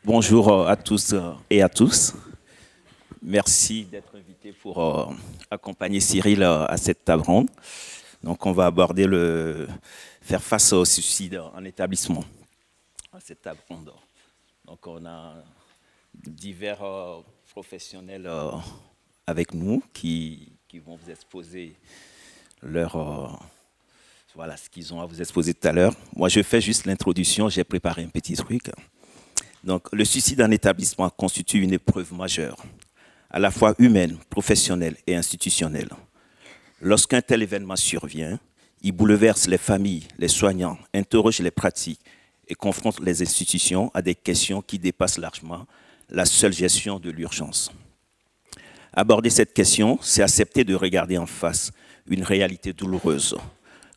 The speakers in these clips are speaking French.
Bonjour à tous et à tous. Merci d'être invité pour accompagner Cyril à cette table ronde. Donc, on va aborder faire face au suicide en établissement à cette table ronde. Donc, on a divers professionnels avec nous qui vont vous exposer voilà, ce qu'ils ont à vous exposer tout à l'heure. Moi, je fais juste l'introduction. J'ai préparé un petit truc. Donc, le suicide en établissement constitue une épreuve majeure, à la fois humaine, professionnelle et institutionnelle. Lorsqu'un tel événement survient, il bouleverse les familles, les soignants, interroge les pratiques et confronte les institutions à des questions qui dépassent largement la seule gestion de l'urgence. Aborder cette question, c'est accepter de regarder en face une réalité douloureuse,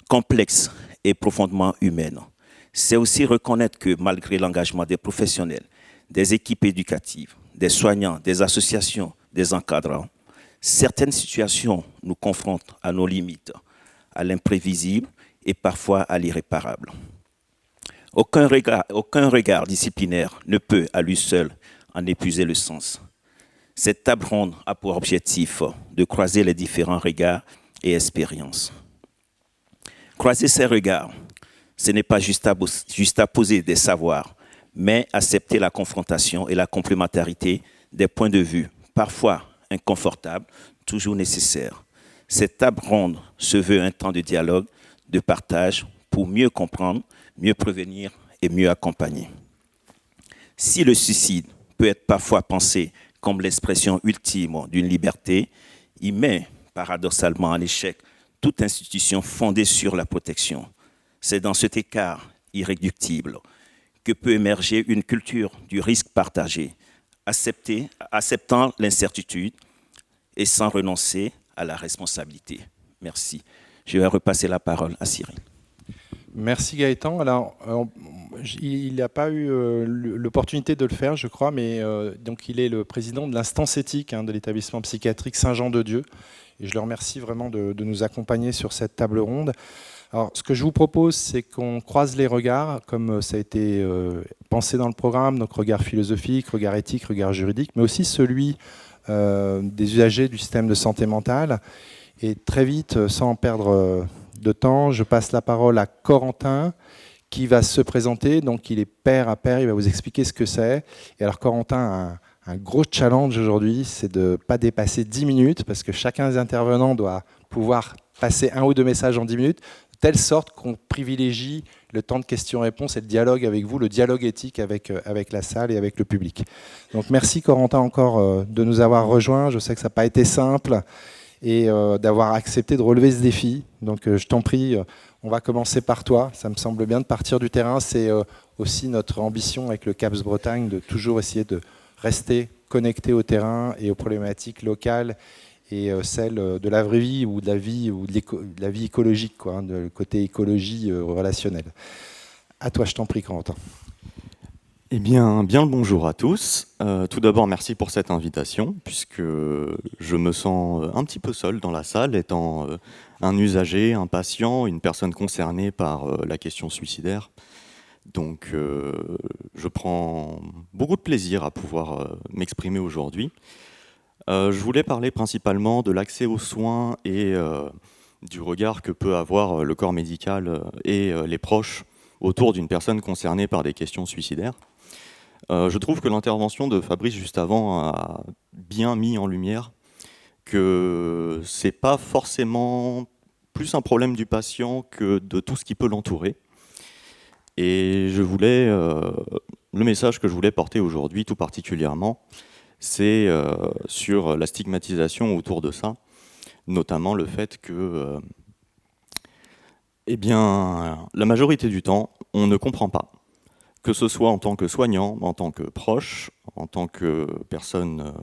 complexe et profondément humaine. C'est aussi reconnaître que malgré l'engagement des professionnels, des équipes éducatives, des soignants, des associations, des encadrants, certaines situations nous confrontent à nos limites, à l'imprévisible et parfois à l'irréparable. Aucun regard disciplinaire ne peut à lui seul en épuiser le sens. Cette table ronde a pour objectif de croiser les différents regards et expériences. Croiser ces regards, ce n'est pas juste à poser des savoirs, mais accepter la confrontation et la complémentarité des points de vue, parfois inconfortables, toujours nécessaires. Cette table ronde se veut un temps de dialogue, de partage, pour mieux comprendre, mieux prévenir et mieux accompagner. Si le suicide peut être parfois pensé comme l'expression ultime d'une liberté, il met paradoxalement en échec toute institution fondée sur la protection. C'est dans cet écart irréductible que peut émerger une culture du risque partagé, acceptant l'incertitude et sans renoncer à la responsabilité. Merci. Je vais repasser la parole à Cyril. Merci Gaëtan. Alors, il n'a pas eu l'opportunité de le faire, je crois, mais donc il est le président de l'instance éthique de l'établissement psychiatrique Saint-Jean-de-Dieu. Et je le remercie vraiment de nous accompagner sur cette table ronde. Alors, ce que je vous propose, c'est qu'on croise les regards, comme ça a été pensé dans le programme, donc regard philosophique, regard éthique, regard juridique, mais aussi celui des usagers du système de santé mentale. Et très vite, sans perdre de temps, je passe la parole à Corentin, qui va se présenter. Donc, il est pair à pair, il va vous expliquer ce que c'est. Et alors, Corentin a un gros challenge aujourd'hui, c'est de ne pas dépasser 10 minutes, parce que chacun des intervenants doit pouvoir passer un ou deux messages en 10 minutes, de telle sorte qu'on privilégie le temps de questions-réponses et le dialogue avec vous, le dialogue éthique avec la salle et avec le public. Donc, merci Corentin encore de nous avoir rejoints. Je sais que ça n'a pas été simple et d'avoir accepté de relever ce défi. Donc, je t'en prie, on va commencer par toi. Ça me semble bien de partir du terrain. C'est aussi notre ambition avec le CAPS Bretagne de toujours essayer de rester connecté au terrain et aux problématiques locales et celles de la vraie vie ou de la vie écologique, quoi, de côté écologie relationnelle. À toi, je t'en prie, Corentin. Eh bien, bien le bonjour à tous. Tout d'abord, merci pour cette invitation, puisque je me sens un petit peu seul dans la salle, étant un usager, un patient, une personne concernée par la question suicidaire. Donc, je prends beaucoup de plaisir à pouvoir m'exprimer aujourd'hui. Je voulais parler principalement de l'accès aux soins et du regard que peut avoir le corps médical et les proches autour d'une personne concernée par des questions suicidaires. Je trouve que l'intervention de Fabrice juste avant a bien mis en lumière que c'est pas forcément plus un problème du patient que de tout ce qui peut l'entourer. Et le message que je voulais porter aujourd'hui tout particulièrement, c'est sur la stigmatisation autour de ça, notamment le fait que la majorité du temps, on ne comprend pas. Que ce soit en tant que soignant, en tant que proche, en tant que personne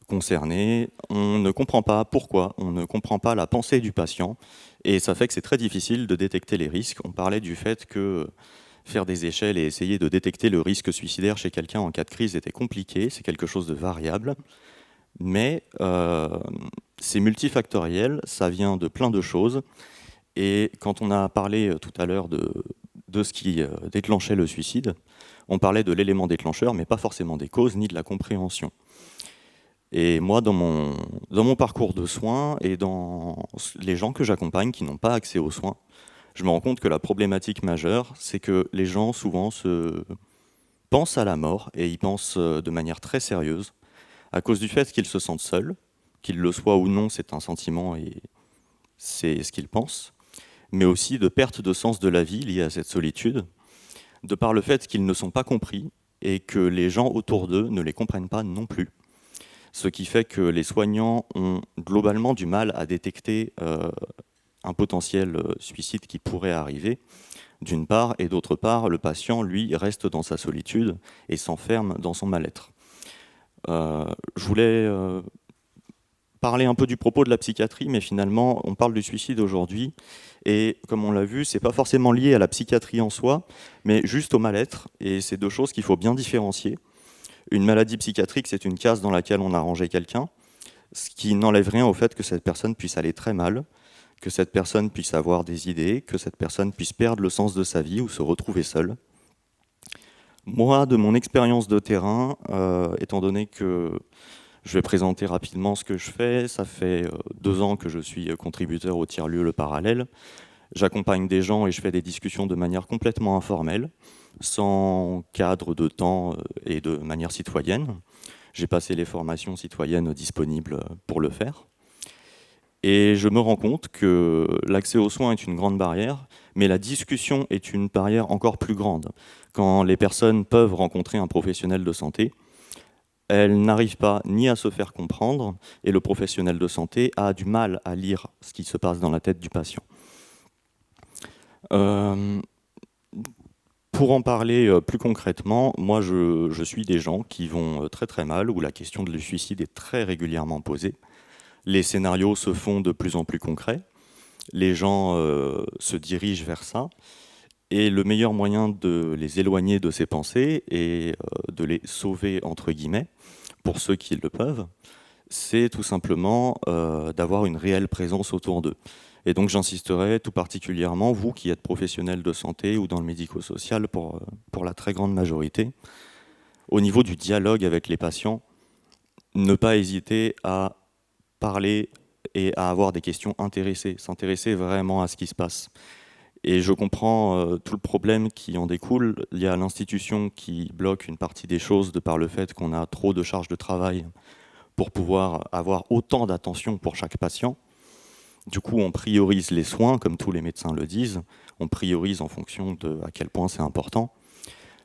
concernée, on ne comprend pas pourquoi, on ne comprend pas la pensée du patient, et ça fait que c'est très difficile de détecter les risques. On parlait du fait que faire des échelles et essayer de détecter le risque suicidaire chez quelqu'un en cas de crise était compliqué, c'est quelque chose de variable, mais c'est multifactoriel, ça vient de plein de choses, et quand on a parlé tout à l'heure de ce qui déclenchait le suicide. On parlait de l'élément déclencheur, mais pas forcément des causes ni de la compréhension. Et moi, dans mon parcours de soins et dans les gens que j'accompagne qui n'ont pas accès aux soins, je me rends compte que la problématique majeure, c'est que les gens souvent pensent à la mort, et ils pensent de manière très sérieuse, à cause du fait qu'ils se sentent seuls, qu'ils le soient ou non, c'est un sentiment et c'est ce qu'ils pensent, mais aussi de perte de sens de la vie liée à cette solitude, de par le fait qu'ils ne sont pas compris et que les gens autour d'eux ne les comprennent pas non plus. Ce qui fait que les soignants ont globalement du mal à détecter un potentiel suicide qui pourrait arriver, d'une part, et d'autre part, le patient, lui, reste dans sa solitude et s'enferme dans son mal-être. Je voulais parler un peu du propos de la psychiatrie, mais finalement, on parle du suicide aujourd'hui, et comme on l'a vu, c'est pas forcément lié à la psychiatrie en soi, mais juste au mal-être, et c'est deux choses qu'il faut bien différencier. Une maladie psychiatrique, c'est une case dans laquelle on a rangé quelqu'un, ce qui n'enlève rien au fait que cette personne puisse aller très mal, que cette personne puisse avoir des idées, que cette personne puisse perdre le sens de sa vie ou se retrouver seule. Moi, de mon expérience de terrain, étant donné que je vais présenter rapidement ce que je fais, ça fait 2 ans que je suis contributeur au tiers-lieu Le Parallèle. J'accompagne des gens et je fais des discussions de manière complètement informelle, sans cadre de temps et de manière citoyenne. J'ai passé les formations citoyennes disponibles pour le faire. Et je me rends compte que l'accès aux soins est une grande barrière, mais la discussion est une barrière encore plus grande. Quand les personnes peuvent rencontrer un professionnel de santé, elles n'arrivent pas ni à se faire comprendre, et le professionnel de santé a du mal à lire ce qui se passe dans la tête du patient. Pour en parler plus concrètement, moi je suis des gens qui vont très très mal, où la question du suicide est très régulièrement posée. Les scénarios se font de plus en plus concrets, les gens se dirigent vers ça, et le meilleur moyen de les éloigner de ces pensées et de les sauver, entre guillemets, pour ceux qui le peuvent, c'est tout simplement d'avoir une réelle présence autour d'eux. Et donc j'insisterai tout particulièrement, vous qui êtes professionnels de santé ou dans le médico-social pour la très grande majorité, au niveau du dialogue avec les patients, ne pas hésiter à parler et à avoir des questions intéressées, s'intéresser vraiment à ce qui se passe. Et je comprends tout le problème qui en découle. Il y a l'institution qui bloque une partie des choses de par le fait qu'on a trop de charges de travail pour pouvoir avoir autant d'attention pour chaque patient. Du coup, on priorise les soins, comme tous les médecins le disent. On priorise en fonction de à quel point c'est important.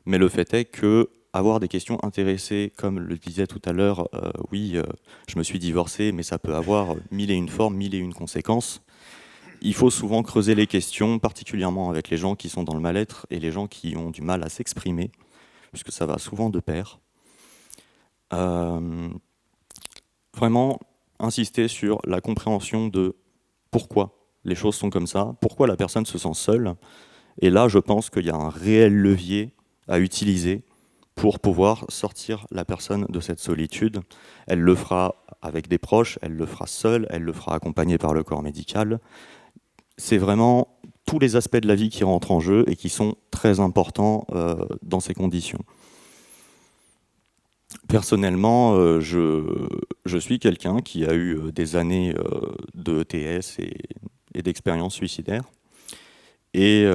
Mais le fait est que avoir des questions intéressées, comme le disait tout à l'heure, je me suis divorcé, mais ça peut avoir 1001 formes, 1001 conséquences. Il faut souvent creuser les questions, particulièrement avec les gens qui sont dans le mal-être et les gens qui ont du mal à s'exprimer, puisque ça va souvent de pair. Vraiment insister sur la compréhension de pourquoi les choses sont comme ça, pourquoi la personne se sent seule. Et là, je pense qu'il y a un réel levier à utiliser pour pouvoir sortir la personne de cette solitude. Elle le fera avec des proches, elle le fera seule, elle le fera accompagnée par le corps médical. C'est vraiment tous les aspects de la vie qui rentrent en jeu et qui sont très importants dans ces conditions. Personnellement, je suis quelqu'un qui a eu des années de ETS et d'expérience suicidaire. Et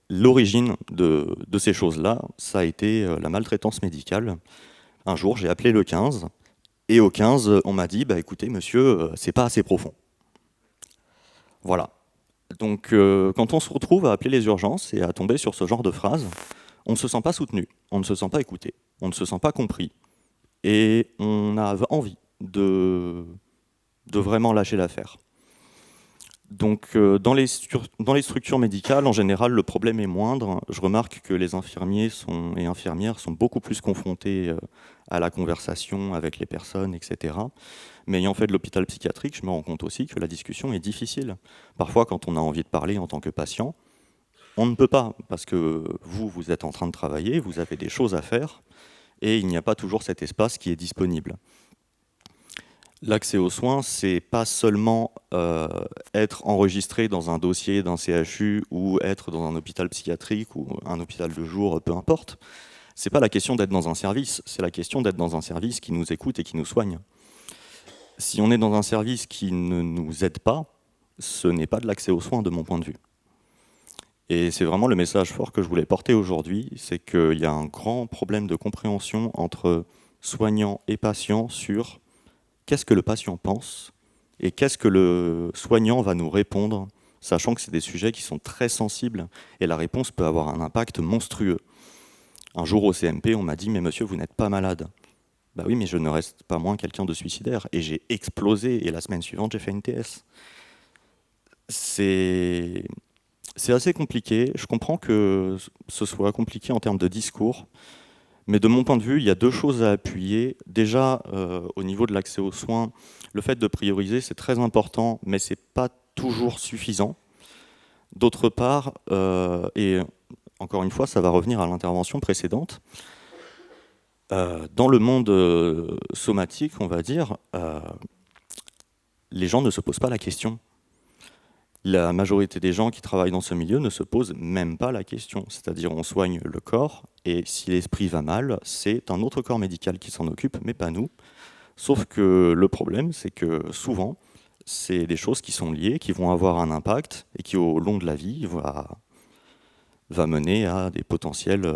l'origine de ces choses-là, ça a été la maltraitance médicale. Un jour, j'ai appelé le 15, et au 15, on m'a dit « écoutez, monsieur, c'est pas assez profond ». Voilà. Donc, quand on se retrouve à appeler les urgences et à tomber sur ce genre de phrase, on ne se sent pas soutenu, on ne se sent pas écouté, on ne se sent pas compris, et on a envie de vraiment lâcher l'affaire. Donc, dans les structures médicales, en général, le problème est moindre. Je remarque que les infirmiers et infirmières sont beaucoup plus confrontés à la conversation avec les personnes, etc. Mais ayant fait de l'hôpital psychiatrique, je me rends compte aussi que la discussion est difficile. Parfois, quand on a envie de parler en tant que patient, on ne peut pas, parce que vous êtes en train de travailler, vous avez des choses à faire, et il n'y a pas toujours cet espace qui est disponible. L'accès aux soins, c'est pas seulement être enregistré dans un dossier d'un CHU ou être dans un hôpital psychiatrique ou un hôpital de jour, peu importe. C'est pas la question d'être dans un service, c'est la question d'être dans un service qui nous écoute et qui nous soigne. Si on est dans un service qui ne nous aide pas, ce n'est pas de l'accès aux soins de mon point de vue. Et c'est vraiment le message fort que je voulais porter aujourd'hui, c'est qu'il y a un grand problème de compréhension entre soignants et patients sur qu'est-ce que le patient pense et qu'est-ce que le soignant va nous répondre, sachant que c'est des sujets qui sont très sensibles et la réponse peut avoir un impact monstrueux. Un jour au CMP, on m'a dit « Mais monsieur, vous n'êtes pas malade ». Bah oui, mais je ne reste pas moins quelqu'un de suicidaire. Et j'ai explosé, et la semaine suivante, j'ai fait une TS. C'est assez compliqué. Je comprends que ce soit compliqué en termes de discours. Mais de mon point de vue, il y a deux choses à appuyer. Déjà, au niveau de l'accès aux soins, le fait de prioriser, c'est très important, mais ce n'est pas toujours suffisant. D'autre part, et encore une fois, ça va revenir à l'intervention précédente, dans le monde somatique, on va dire, les gens ne se posent pas la question. La majorité des gens qui travaillent dans ce milieu ne se posent même pas la question. C'est-à-dire on soigne le corps et si l'esprit va mal, c'est un autre corps médical qui s'en occupe, mais pas nous. Sauf que le problème, c'est que souvent, c'est des choses qui sont liées, qui vont avoir un impact et qui au long de la vie va mener à des potentiels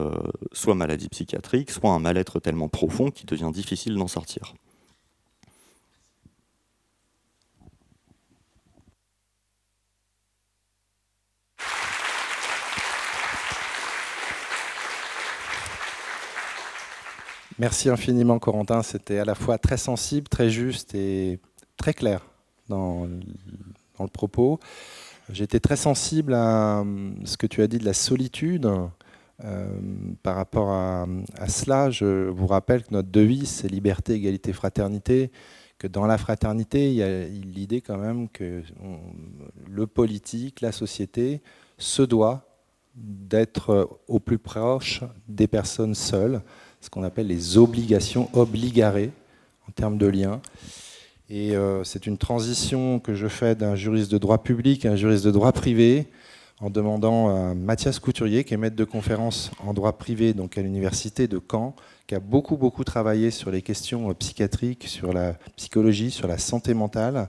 soit maladies psychiatriques, soit un mal-être tellement profond qu'il devient difficile d'en sortir. Merci infiniment, Corentin. C'était à la fois très sensible, très juste et très clair dans le propos. J'étais très sensible à ce que tu as dit de la solitude. Par rapport à cela, je vous rappelle que notre devise, c'est liberté, égalité, fraternité, que dans la fraternité, il y a l'idée quand même que le politique, la société, se doit d'être au plus proche des personnes seules, ce qu'on appelle les obligations obligarées en termes de liens. Et c'est une transition que je fais d'un juriste de droit public à un juriste de droit privé, en demandant à Mathias Couturier, qui est maître de conférence en droit privé donc à l'université de Caen, qui a beaucoup travaillé sur les questions psychiatriques, sur la psychologie, sur la santé mentale,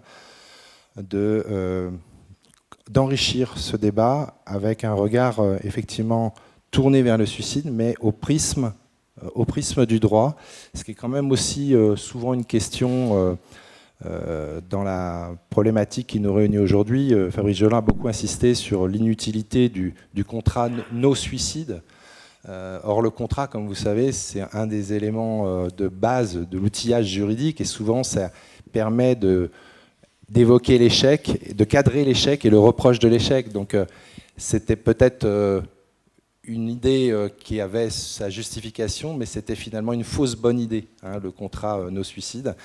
d'enrichir ce débat avec un regard effectivement tourné vers le suicide, mais au prisme du droit, ce qui est quand même aussi souvent une question dans la problématique qui nous réunit aujourd'hui. Fabrice Gelin a beaucoup insisté sur l'inutilité du contrat no suicide. Or, le contrat, comme vous savez, c'est un des éléments de base de l'outillage juridique et souvent ça permet d'évoquer l'échec, de cadrer l'échec et le reproche de l'échec. Donc c'était peut-être une idée qui avait sa justification, mais c'était finalement une fausse bonne idée, hein, le contrat no suicide.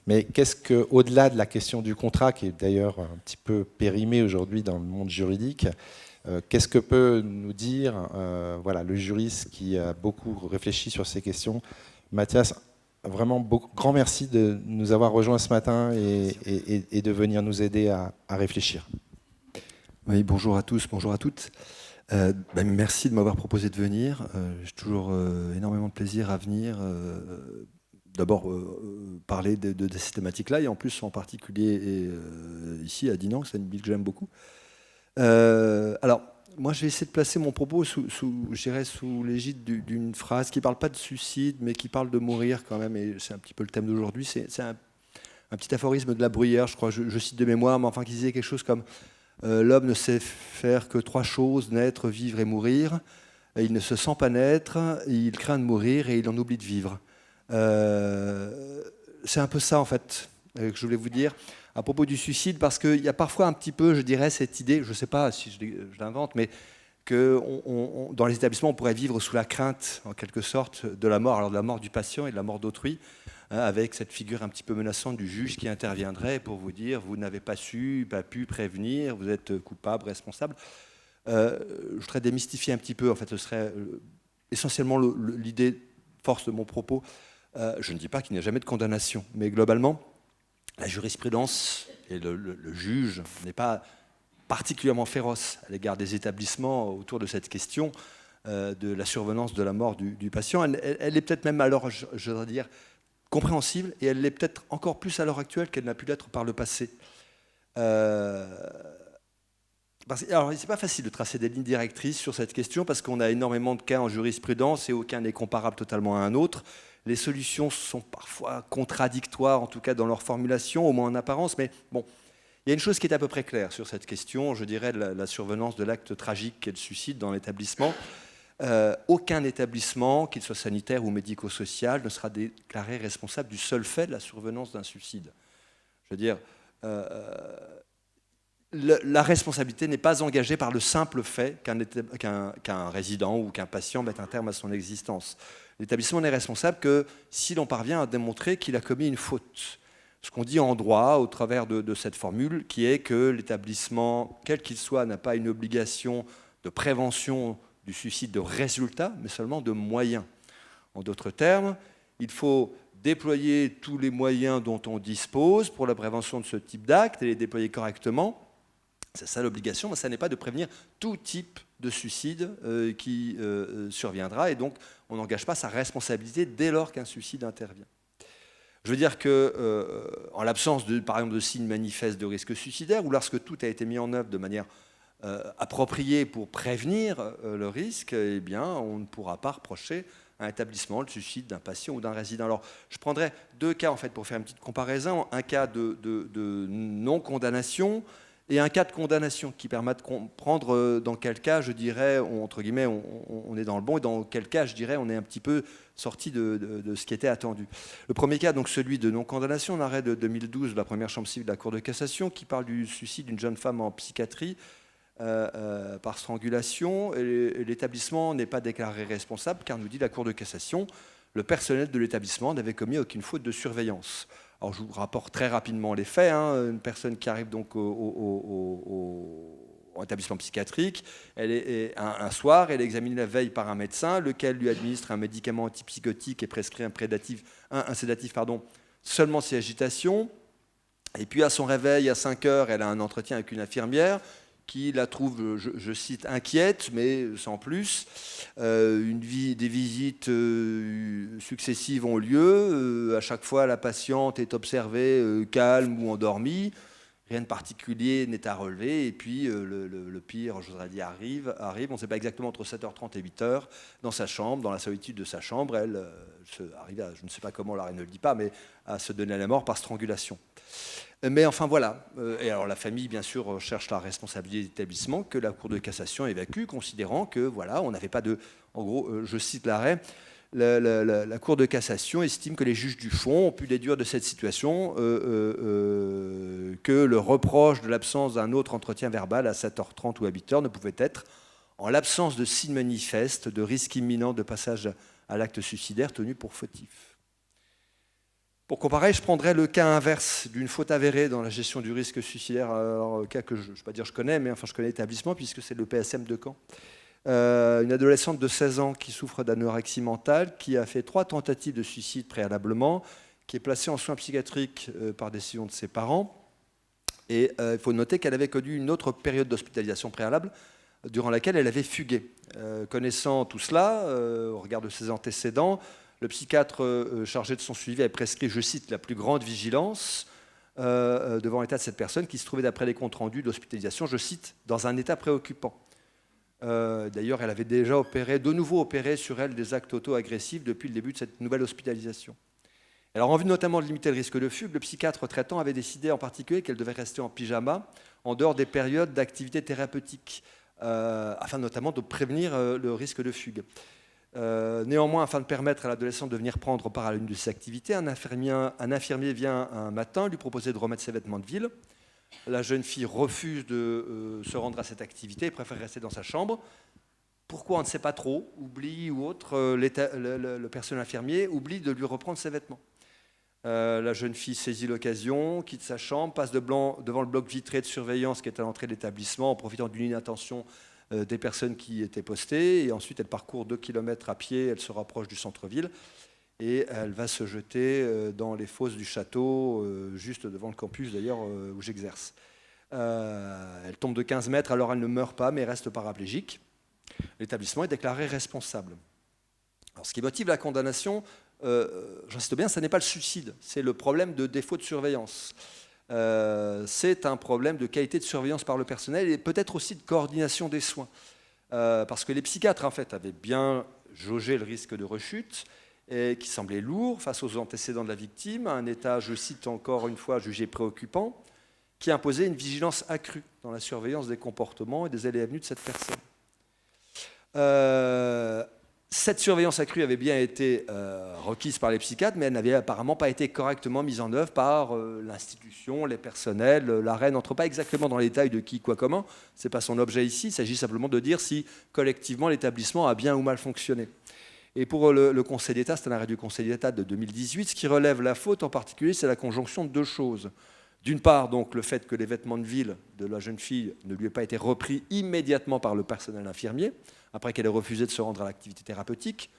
Mais qu'est-ce que, au-delà de la question du contrat, qui est d'ailleurs un petit peu périmée aujourd'hui dans le monde juridique, qu'est-ce que peut nous dire voilà, le juriste qui a beaucoup réfléchi sur ces questions? Mathias, vraiment grand merci de nous avoir rejoints ce matin et de venir nous aider à réfléchir. Oui, bonjour à tous, bonjour à toutes. Merci de m'avoir proposé de venir. J'ai toujours énormément de plaisir à venir. D'abord parler de ces thématiques-là, et en plus en particulier ici à Dinan, c'est une ville que j'aime beaucoup. Alors, moi je vais essayer de placer mon propos sous l'égide d'une phrase qui ne parle pas de suicide, mais qui parle de mourir quand même, et c'est un petit peu le thème d'aujourd'hui. C'est un petit aphorisme de La Bruyère, je crois, je cite de mémoire, mais enfin qui disait quelque chose comme l'homme ne sait faire que trois choses, naître, vivre et mourir. Il ne se sent pas naître, il craint de mourir et il en oublie de vivre. C'est un peu ça en fait que je voulais vous dire à propos du suicide, parce qu'il y a parfois un petit peu, je dirais, cette idée, je ne sais pas si je l'invente, mais que dans les établissements on pourrait vivre sous la crainte en quelque sorte de la mort, alors de la mort du patient et de la mort d'autrui, hein, avec cette figure un petit peu menaçante du juge qui interviendrait pour vous dire vous n'avez pas su, pas pu prévenir, vous êtes coupable, responsable. Je voudrais démystifier un petit peu, en fait ce serait essentiellement l'idée force de mon propos. Je ne dis pas qu'il n'y a jamais de condamnation, mais globalement, la jurisprudence et le juge n'est pas particulièrement féroce à l'égard des établissements autour de cette question de la survenance de la mort du patient. Elle est peut-être même alors, je voudrais dire, compréhensible, et elle l'est peut-être encore plus à l'heure actuelle qu'elle n'a pu l'être par le passé. Alors, c'est pas facile de tracer des lignes directrices sur cette question parce qu'on a énormément de cas en jurisprudence et aucun n'est comparable totalement à un autre. Les solutions sont parfois contradictoires, en tout cas dans leur formulation, au moins en apparence, mais bon, il y a une chose qui est à peu près claire sur cette question, je dirais la survenance de l'acte tragique qu'elle suscite dans l'établissement. Aucun établissement, qu'il soit sanitaire ou médico-social, ne sera déclaré responsable du seul fait de la survenance d'un suicide. Je veux dire, la responsabilité n'est pas engagée par le simple fait qu'un résident ou qu'un patient mette un terme à son existence. L'établissement n'est responsable que si l'on parvient à démontrer qu'il a commis une faute. Ce qu'on dit en droit au travers de cette formule, qui est que l'établissement, quel qu'il soit, n'a pas une obligation de prévention du suicide de résultat, mais seulement de moyens. En d'autres termes, il faut déployer tous les moyens dont on dispose pour la prévention de ce type d'acte et les déployer correctement. C'est ça l'obligation, mais ça n'est pas de prévenir tout type de suicide qui surviendra, et donc on n'engage pas sa responsabilité dès lors qu'un suicide intervient. Je veux dire que, en l'absence par exemple de signes manifestes de risque suicidaire, ou lorsque tout a été mis en œuvre de manière appropriée pour prévenir le risque, eh bien, on ne pourra pas reprocher à un établissement le suicide d'un patient ou d'un résident. Alors, je prendrai deux cas en fait pour faire une petite comparaison, un cas de non-condamnation et un cas de condamnation qui permet de comprendre dans quel cas, je dirais, entre guillemets, on est dans le bon, et dans quel cas, je dirais, on est un petit peu sorti de ce qui était attendu. Le premier cas, donc celui de non-condamnation, un arrêt de 2012 de la première chambre civile de la Cour de cassation qui parle du suicide d'une jeune femme en psychiatrie par strangulation. Et l'établissement n'est pas déclaré responsable car, nous dit la Cour de cassation, le personnel de l'établissement n'avait commis aucune faute de surveillance. Alors, je vous rapporte très rapidement les faits. Une personne qui arrive donc au établissement psychiatrique, un soir, elle est examinée la veille par un médecin, lequel lui administre un médicament antipsychotique et prescrit un sédatif, seulement si agitation. Et puis, à son réveil, à 5 heures, elle a un entretien avec une infirmière qui la trouve, je cite, inquiète, mais sans plus. Des visites successives ont lieu. À chaque fois, la patiente est observée calme ou endormie. Rien de particulier n'est à relever. Et puis, le pire, je voudrais dire, arrive. On ne sait pas exactement, entre 7h30 et 8h, dans sa chambre, dans la solitude de sa chambre, elle arrive à, je ne sais pas comment, la reine ne le dit pas, mais à se donner la mort par strangulation. Mais enfin voilà, et alors la famille bien sûr cherche la responsabilité de l'établissement que la Cour de cassation évacue, considérant que voilà, on n'avait pas de, en gros, je cite l'arrêt, la Cour de cassation estime que les juges du fond ont pu déduire de cette situation que le reproche de l'absence d'un autre entretien verbal à 7h30 ou à 8h ne pouvait être, en l'absence de signes manifestes de risque imminent de passage à l'acte suicidaire tenu pour fautif. Pour comparer, je prendrais le cas inverse d'une faute avérée dans la gestion du risque suicidaire, alors, un cas que je ne vais pas dire je connais, mais enfin je connais l'établissement puisque c'est le PSM de Caen. Une adolescente de 16 ans qui souffre d'anorexie mentale, qui a fait 3 tentatives de suicide préalablement, qui est placée en soins psychiatriques par décision de ses parents. Et il faut noter qu'elle avait connu une autre période d'hospitalisation préalable durant laquelle elle avait fugué. Connaissant tout cela, au regard de ses antécédents, le psychiatre chargé de son suivi a prescrit, je cite, la plus grande vigilance devant l'état de cette personne qui se trouvait, d'après les comptes rendus d'hospitalisation, je cite, dans un état préoccupant. D'ailleurs, elle avait déjà de nouveau opéré sur elle des actes auto-agressifs depuis le début de cette nouvelle hospitalisation. Alors, en vue notamment de limiter le risque de fugue, le psychiatre traitant avait décidé en particulier qu'elle devait rester en pyjama en dehors des périodes d'activité thérapeutique, afin notamment de prévenir le risque de fugue. Néanmoins, afin de permettre à l'adolescente de venir prendre part à l'une de ses activités, un infirmier vient un matin lui proposer de remettre ses vêtements de ville. La jeune fille refuse de se rendre à cette activité et préfère rester dans sa chambre. Pourquoi on ne sait pas trop, oublie ou autre, le personnel infirmier oublie de lui reprendre ses vêtements. La jeune fille saisit l'occasion, quitte sa chambre, passe devant le bloc vitré de surveillance qui est à l'entrée de l'établissement en profitant d'une inattention des personnes qui étaient postées, et ensuite elle parcourt 2 km à pied, elle se rapproche du centre-ville, et elle va se jeter dans les fosses du château, juste devant le campus d'ailleurs où j'exerce. Elle tombe de 15 mètres, alors elle ne meurt pas, mais reste paraplégique. L'établissement est déclaré responsable. Alors, ce qui motive la condamnation, j'insiste bien, ce n'est pas le suicide, c'est le problème de défaut de surveillance. C'est un problème de qualité de surveillance par le personnel et peut-être aussi de coordination des soins. Parce que les psychiatres, en fait, avaient bien jaugé le risque de rechute, et qui semblait lourd face aux antécédents de la victime, un état, je cite encore une fois, jugé préoccupant, qui imposait une vigilance accrue dans la surveillance des comportements et des allées et venues de cette personne. Cette surveillance accrue avait bien été requise par les psychiatres, mais elle n'avait apparemment pas été correctement mise en œuvre par l'institution, les personnels. La reine n'entre pas exactement dans les détails de qui, quoi, comment. Ce n'est pas son objet ici. Il s'agit simplement de dire si collectivement l'établissement a bien ou mal fonctionné. Et pour le Conseil d'État, c'est un arrêt du Conseil d'État de 2018, ce qui relève la faute en particulier, c'est la conjonction de deux choses. D'une part, donc, le fait que les vêtements de ville de la jeune fille ne lui aient pas été repris immédiatement par le personnel infirmier, après qu'elle ait refusé de se rendre à l'activité thérapeutique.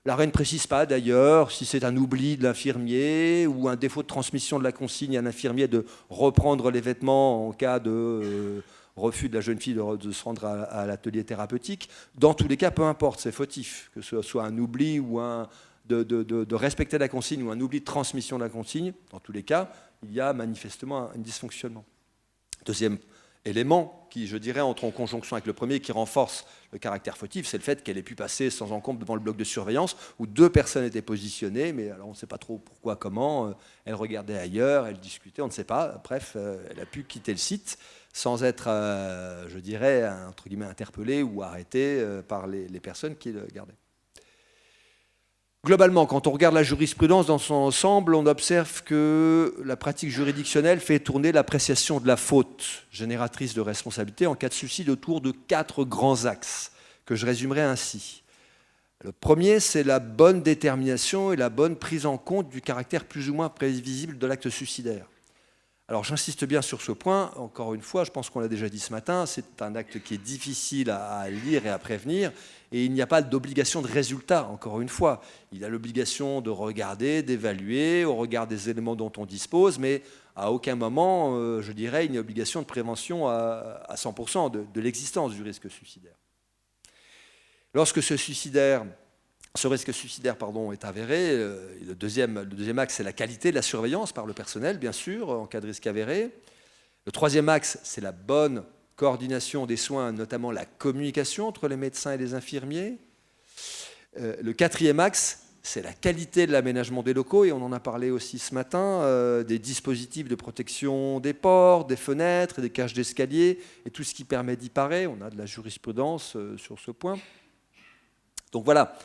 L'arrêt ne précise pas d'ailleurs si c'est un oubli de l'infirmier ou un défaut de transmission de la consigne à l'infirmier de reprendre les vêtements en cas de refus de la jeune fille de se rendre à l'atelier thérapeutique. Dans tous les cas, peu importe, c'est fautif, que ce soit un oubli ou de respecter la consigne ou un oubli de transmission de la consigne. Dans tous les cas, il y a manifestement un dysfonctionnement. Deuxième élément qui, je dirais, entre en conjonction avec le premier, qui renforce le caractère fautif, c'est le fait qu'elle ait pu passer sans encombre devant le bloc de surveillance où deux personnes étaient positionnées, mais alors on ne sait pas trop pourquoi, comment. Elle regardait ailleurs, elle discutait, on ne sait pas. Bref, elle a pu quitter le site sans être, je dirais, entre guillemets, interpellée ou arrêtée par les personnes qui le gardaient. Globalement, quand on regarde la jurisprudence dans son ensemble, on observe que la pratique juridictionnelle fait tourner l'appréciation de la faute génératrice de responsabilité en cas de suicide autour de 4 grands axes, que je résumerai ainsi. Le premier, c'est la bonne détermination et la bonne prise en compte du caractère plus ou moins prévisible de l'acte suicidaire. Alors j'insiste bien sur ce point, encore une fois, je pense qu'on l'a déjà dit ce matin, c'est un acte qui est difficile à lire et à prévenir, et il n'y a pas d'obligation de résultat, encore une fois. Il y a l'obligation de regarder, d'évaluer, au regard des éléments dont on dispose, mais à aucun moment, je dirais, il y a une obligation de prévention à 100% de l'existence du risque suicidaire. Lorsque ce risque suicidaire est avéré, le deuxième axe, c'est la qualité de la surveillance par le personnel, bien sûr, en cas de risque avéré. Le troisième axe, c'est la bonne coordination des soins, notamment la communication entre les médecins et les infirmiers. Le quatrième axe, c'est la qualité de l'aménagement des locaux, et on en a parlé aussi ce matin, des dispositifs de protection des portes, des fenêtres, des cages d'escalier, et tout ce qui permet d'y parer. On a de la jurisprudence sur ce point. Donc voilà,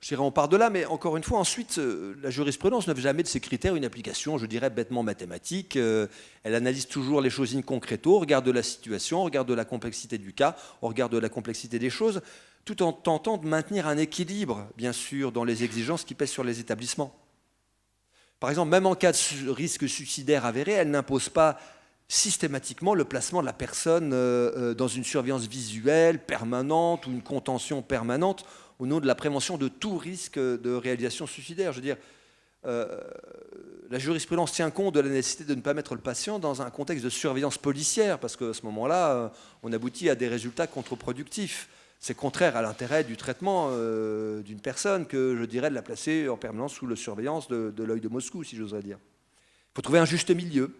je dirais on part de là, mais encore une fois, ensuite, la jurisprudence ne fait jamais de ces critères une application, je dirais, bêtement mathématique. Elle analyse toujours les choses in concreto, au regard de la situation, au regard de la complexité du cas, au regard de la complexité des choses, tout en tentant de maintenir un équilibre, bien sûr, dans les exigences qui pèsent sur les établissements. Par exemple, même en cas de risque suicidaire avéré, elle n'impose pas systématiquement le placement de la personne dans une surveillance visuelle permanente ou une contention permanente au nom de la prévention de tout risque de réalisation suicidaire. Je veux dire, la jurisprudence tient compte de la nécessité de ne pas mettre le patient dans un contexte de surveillance policière, parce qu'à ce moment-là, on aboutit à des résultats contre-productifs. C'est contraire à l'intérêt du traitement d'une personne que, je dirais, de la placer en permanence sous la surveillance de l'œil de Moscou, si j'oserais dire. Il faut trouver un juste milieu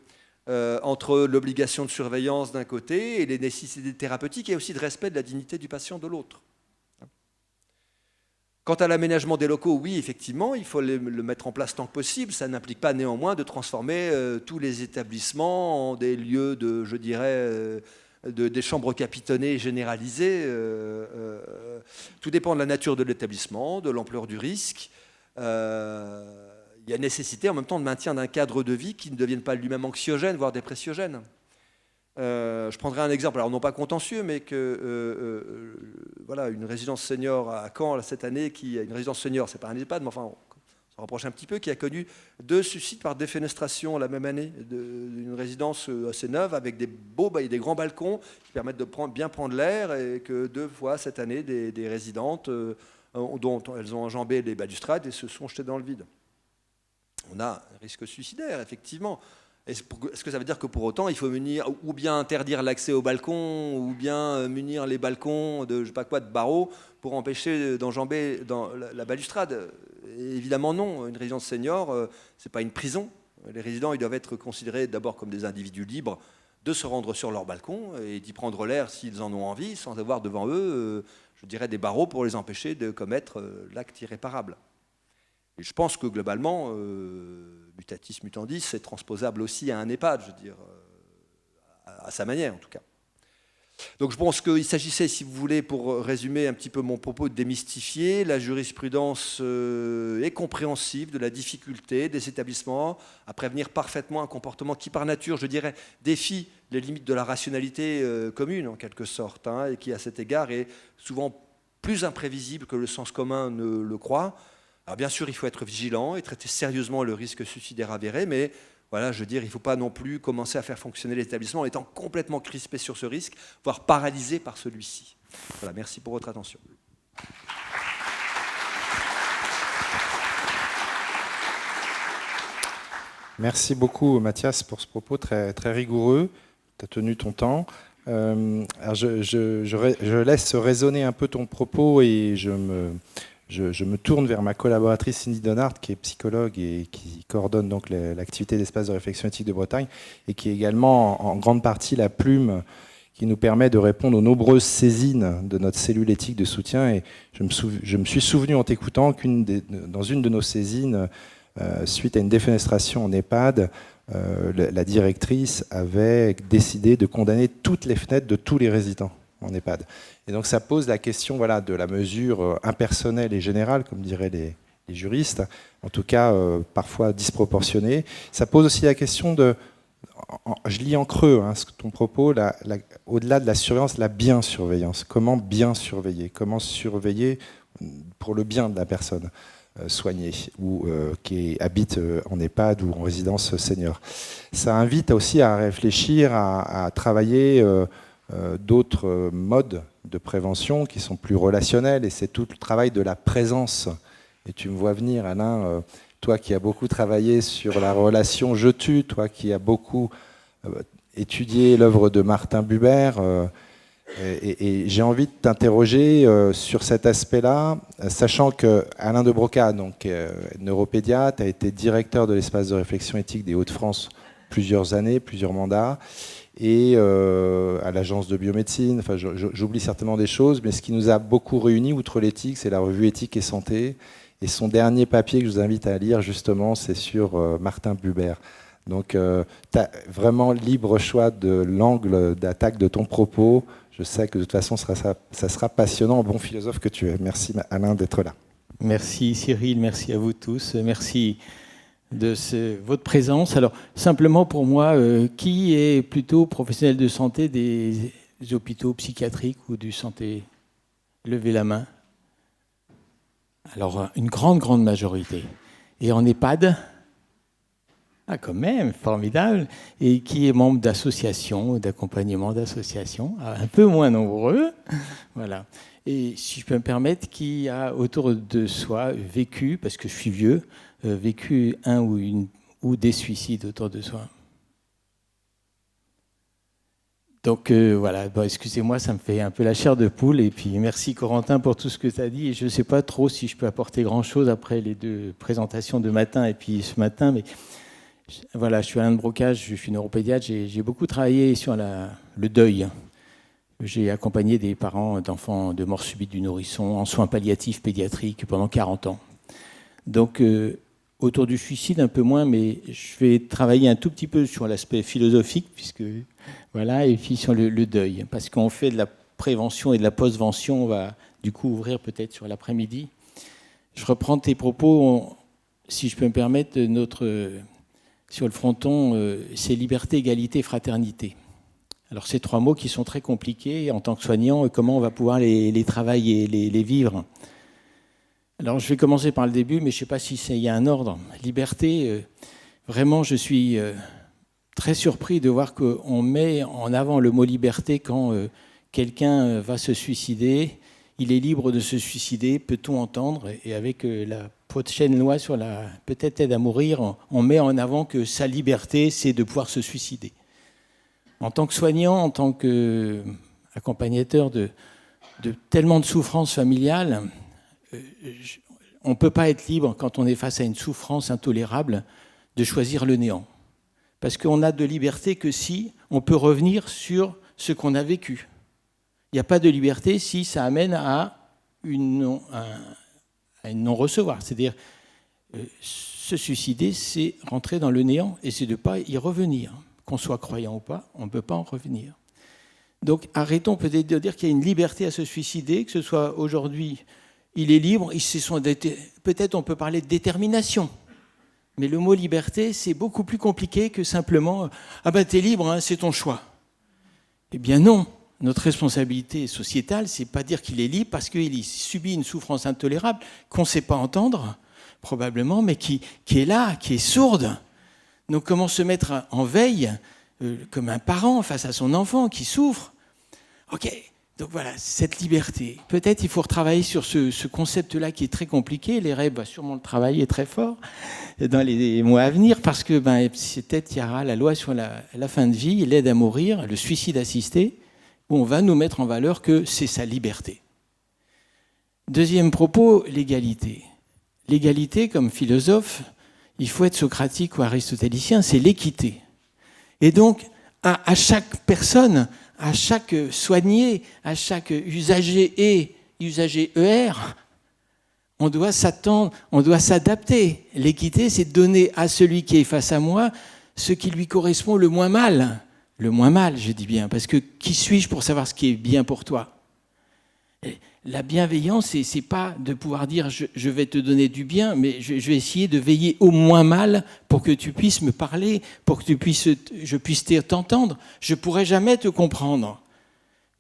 entre l'obligation de surveillance d'un côté et les nécessités thérapeutiques, et aussi de respect de la dignité du patient de l'autre. Quant à l'aménagement des locaux, oui, effectivement, il faut le mettre en place tant que possible. Ça n'implique pas néanmoins de transformer tous les établissements en des lieux de, je dirais, des chambres capitonnées généralisées. Tout dépend de la nature de l'établissement, de l'ampleur du risque. Il y a nécessité en même temps de maintien d'un cadre de vie qui ne devienne pas lui-même anxiogène, voire dépressiogène. Je prendrai un exemple, alors non pas contentieux, mais que voilà, une résidence senior à Caen là, cette année, une résidence senior, c'est pas un EHPAD, mais enfin on s'en rapproche un petit peu, qui a connu 2 suicides par défenestration la même année, d'une résidence assez neuve avec des grands balcons qui permettent de bien prendre l'air, et que 2 fois cette année des résidentes dont elles ont enjambé les balustrades et se sont jetées dans le vide. on a un risque suicidaire, effectivement. Est-ce que ça veut dire que pour autant, il faut ou bien interdire l'accès aux balcons, ou bien munir les balcons de, je sais pas quoi, de barreaux pour empêcher d'enjamber dans la balustrade? Et évidemment non. Une résidence senior, c'est pas une prison. Les résidents, ils doivent être considérés d'abord comme des individus libres de se rendre sur leur balcon et d'y prendre l'air s'ils en ont envie, sans avoir devant eux, je dirais, des barreaux pour les empêcher de commettre l'acte irréparable. Et je pense que globalement, mutatis mutandis, c'est transposable aussi à un EHPAD, je veux dire, à sa manière en tout cas. Donc je pense qu'il s'agissait, si vous voulez, pour résumer un petit peu mon propos, de démystifier la jurisprudence est compréhensive de la difficulté des établissements à prévenir parfaitement un comportement qui, par nature, je dirais, défie les limites de la rationalité commune, en quelque sorte, hein, et qui, à cet égard, est souvent plus imprévisible que le sens commun ne le croit. Alors bien sûr, il faut être vigilant et traiter sérieusement le risque suicidaire avéré, mais voilà, je veux dire, il ne faut pas non plus commencer à faire fonctionner l'établissement en étant complètement crispé sur ce risque, voire paralysé par celui-ci. Voilà, merci pour votre attention. Merci beaucoup, Mathias, pour ce propos très, très rigoureux. Tu as tenu ton temps. Alors je laisse résonner un peu ton propos et je me tourne vers ma collaboratrice Cindy Donard, qui est psychologue et qui coordonne donc l'activité d'espace de réflexion éthique de Bretagne et qui est également en grande partie la plume qui nous permet de répondre aux nombreuses saisines de notre cellule éthique de soutien. Et je me suis souvenu en t'écoutant dans une de nos saisines, suite à une défenestration en EHPAD, la directrice avait décidé de condamner toutes les fenêtres de tous les résidents en EHPAD. Et donc ça pose la question, voilà, de la mesure impersonnelle et générale, comme diraient les juristes, en tout cas parfois disproportionnée. Ça pose aussi la question de, je lis en creux ton propos, au-delà de la surveillance, la bien-surveillance. Comment bien surveiller? Comment surveiller pour le bien de la personne soignée ou qui habite en EHPAD ou en résidence senior? Ça invite aussi à réfléchir, à travailler d'autres modes de prévention qui sont plus relationnels, et c'est tout le travail de la présence. Et tu me vois venir, Alain, toi qui as beaucoup travaillé sur la relation je tue, toi qui as beaucoup étudié l'œuvre de Martin Buber, et j'ai envie de t'interroger sur cet aspect-là, sachant que Alain de Broca, donc neuropédiatre, a été directeur de l'espace de réflexion éthique des Hauts-de-France plusieurs années, plusieurs mandats, et à l'agence de biomédecine. Enfin, j'oublie certainement des choses, mais ce qui nous a beaucoup réunis, outre l'éthique, c'est la revue Éthique et Santé. Et son dernier papier que je vous invite à lire, justement, c'est sur Martin Buber. Donc, tu as vraiment libre choix de l'angle d'attaque de ton propos. Je sais que de toute façon, ça sera passionnant, bon philosophe que tu es. Merci, Alain, d'être là. Merci, Cyril. Merci à vous tous. Merci de votre présence. Alors, simplement pour moi, qui est plutôt professionnel de santé des hôpitaux psychiatriques ou du santé? Levez la main. Alors, une grande majorité. Et en EHPAD? Ah, quand même, formidable. Et qui est membre d'associations, d'accompagnement d'associations, un peu moins nombreux. Voilà. Et si je peux me permettre, qui a autour de soi vécu, parce que je suis vieux, vécu un ou des suicides autour de soi. Donc voilà, bon, excusez-moi, ça me fait un peu la chair de poule. Et puis merci Corentin pour tout ce que tu as dit. Et je ne sais pas trop si je peux apporter grand-chose après les deux présentations de matin et puis ce matin. Mais voilà, je suis Alain de Broca, je suis neuropédiatre. J'ai beaucoup travaillé sur le deuil. J'ai accompagné des parents d'enfants de mort subite du nourrisson en soins palliatifs pédiatriques pendant 40 ans. Donc autour du suicide un peu moins, mais je vais travailler un tout petit peu sur l'aspect philosophique, puisque voilà, et puis sur le deuil, parce qu'on fait de la prévention et de la postvention. On va du coup ouvrir peut-être sur l'après-midi. Je reprends tes propos, si je peux me permettre, sur le fronton, c'est liberté, égalité, fraternité. Alors ces trois mots qui sont très compliqués en tant que soignant, comment on va pouvoir les travailler, les vivre. Alors je vais commencer par le début, mais je ne sais pas s'il y a un ordre. Liberté, vraiment je suis très surpris de voir qu'on met en avant le mot liberté quand quelqu'un va se suicider. il est libre de se suicider, peut-on entendre, et avec la prochaine loi sur la peut-être aide à mourir, on met en avant que sa liberté, c'est de pouvoir se suicider. En tant que soignant, en tant qu'accompagnateur de tellement de souffrances familiales, on ne peut pas être libre quand on est face à une souffrance intolérable de choisir le néant. Parce qu'on n'a de liberté que si on peut revenir sur ce qu'on a vécu. Il n'y a pas de liberté si ça amène à une non-recevoir. C'est-à-dire, se suicider, c'est rentrer dans le néant et c'est de ne pas y revenir. Qu'on soit croyant ou pas, on ne peut pas en revenir. Donc arrêtons peut-être de dire qu'il y a une liberté à se suicider, que ce soit aujourd'hui, il est libre, peut-être on peut parler de détermination. Mais le mot liberté, c'est beaucoup plus compliqué que simplement « Ah ben t'es libre, hein, c'est ton choix ». Eh bien non. Notre responsabilité sociétale, c'est pas dire qu'il est libre parce qu'il subit une souffrance intolérable qu'on ne sait pas entendre, probablement, mais qui est là, qui est sourde. Donc comment se mettre en veille, comme un parent face à son enfant qui souffre? Ok, donc voilà, cette liberté. Peut-être il faut retravailler sur ce concept-là qui est très compliqué. Les rêves, sûrement le travailler très fort dans les mois à venir, parce que peut-être il y aura la loi sur la fin de vie, l'aide à mourir, le suicide assisté, où on va nous mettre en valeur que c'est sa liberté. Deuxième propos, l'égalité. L'égalité, comme philosophe, il faut être socratique ou aristotélicien, c'est l'équité. Et donc, à chaque personne, à chaque soigné, à chaque usager ER, on doit s'attendre, on doit s'adapter. L'équité, c'est de donner à celui qui est face à moi ce qui lui correspond le moins mal. Le moins mal, je dis bien, parce que qui suis-je pour savoir ce qui est bien pour toi? La bienveillance, c'est pas de pouvoir dire je vais te donner du bien, mais je vais essayer de veiller au moins mal pour que tu puisses me parler, pour que je puisse t'entendre. Je pourrai jamais te comprendre.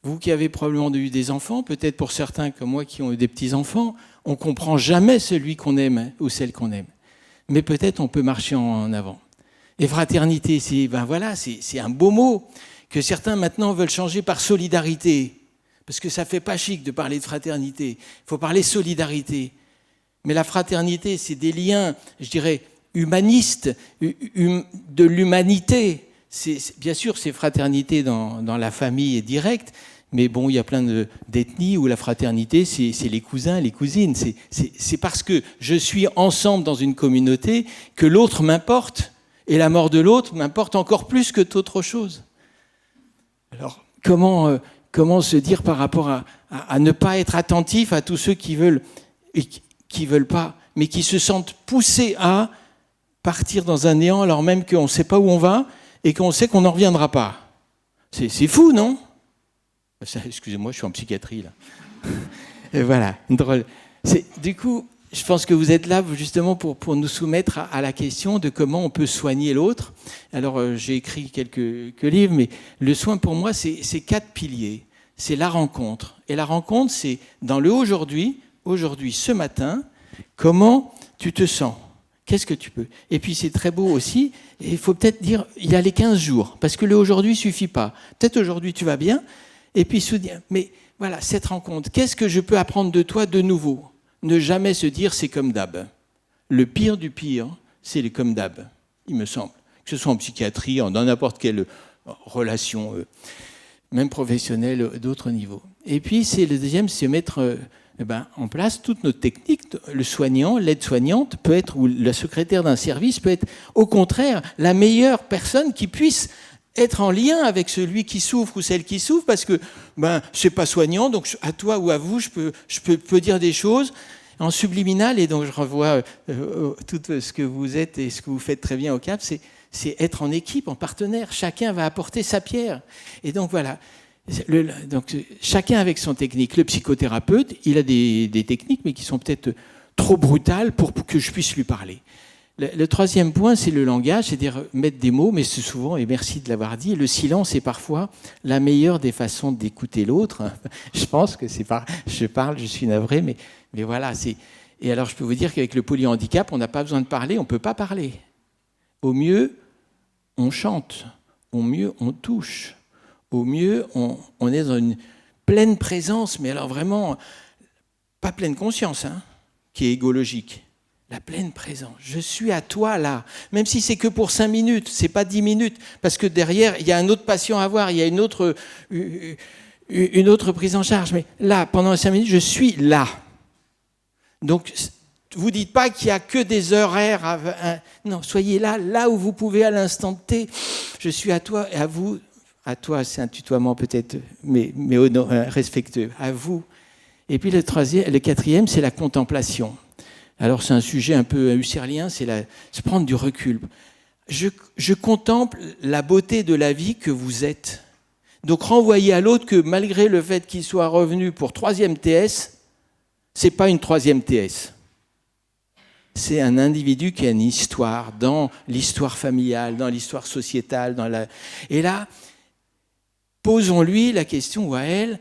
Vous qui avez probablement eu des enfants, peut-être pour certains comme moi qui ont eu des petits-enfants, on comprend jamais celui qu'on aime ou celle qu'on aime. Mais peut-être on peut marcher en avant. Et fraternité, c'est un beau mot que certains maintenant veulent changer par solidarité. Parce que ça ne fait pas chic de parler de fraternité. Il faut parler solidarité. Mais la fraternité, c'est des liens, je dirais, humanistes, de l'humanité. Bien sûr, c'est fraternité dans la famille et directe, mais bon, il y a plein d'ethnies où la fraternité, c'est les cousins, les cousines. C'est parce que je suis ensemble dans une communauté que l'autre m'importe, et la mort de l'autre m'importe encore plus que d'autres choses. Alors, comment se dire par rapport à ne pas être attentif à tous ceux qui veulent pas, mais qui se sentent poussés à partir dans un néant alors même qu'on ne sait pas où on va et qu'on sait qu'on n'en reviendra pas. C'est fou, non? Excusez-moi, je suis en psychiatrie là. Et voilà, drôle. Du coup, je pense que vous êtes là justement pour nous soumettre à la question de comment on peut soigner l'autre. Alors, j'ai écrit quelques livres, mais le soin pour moi, c'est 4 piliers. C'est la rencontre. Et la rencontre, c'est dans le aujourd'hui, ce matin, comment tu te sens? Qu'est-ce que tu peux? Et puis, c'est très beau aussi, et il faut peut-être dire, il y a les 15 jours, parce que le aujourd'hui ne suffit pas. Peut-être aujourd'hui, tu vas bien, et puis soudain, mais voilà, cette rencontre, qu'est-ce que je peux apprendre de toi de nouveau? Ne jamais se dire c'est comme d'hab. Le pire du pire, c'est les comme d'hab, il me semble. Que ce soit en psychiatrie, dans n'importe quelle relation, même professionnelle, d'autres niveaux. Et puis, le deuxième, c'est mettre en place toutes nos techniques. Le soignant, l'aide-soignante peut être, ou la secrétaire d'un service peut être, au contraire, la meilleure personne qui puisse être en lien avec celui qui souffre ou celle qui souffre, parce que c'est pas soignant, donc à toi ou à vous, je peux dire des choses en subliminal, et donc je revois tout ce que vous êtes et ce que vous faites très bien au CAP, c'est être en équipe, en partenaire. Chacun va apporter sa pierre. Et donc voilà, donc chacun avec son technique. Le psychothérapeute, il a des techniques, mais qui sont peut-être trop brutales pour que je puisse lui parler. Le troisième point, c'est le langage, c'est-à-dire mettre des mots, mais c'est souvent, et merci de l'avoir dit, le silence est parfois la meilleure des façons d'écouter l'autre. Je pense que c'est pas, je suis navré, mais voilà. Et alors, je peux vous dire qu'avec le polyhandicap, on n'a pas besoin de parler, on ne peut pas parler. Au mieux, on chante. Au mieux, on touche. Au mieux, on est dans une pleine présence, mais alors vraiment, pas pleine conscience, hein, qui est égologique. La pleine présence. Je suis à toi là, même si c'est que pour 5 minutes, c'est pas 10 minutes, parce que derrière, il y a un autre patient à voir, il y a une autre prise en charge. Mais là, pendant 5 minutes, je suis là. Donc, vous dites pas qu'il y a que des horaires. Non, soyez là où vous pouvez à l'instant T. Je suis à toi et à vous. À toi, c'est un tutoiement peut-être, mais respectueux. À vous. Et puis le quatrième, c'est la contemplation. Alors c'est un sujet un peu husserlien, c'est se prendre du recul. Je contemple la beauté de la vie que vous êtes. Donc renvoyer à l'autre que malgré le fait qu'il soit revenu pour 3e TS, c'est pas une 3e TS. C'est un individu qui a une histoire, dans l'histoire familiale, dans l'histoire sociétale. Et là, posons-lui la question, ou à elle,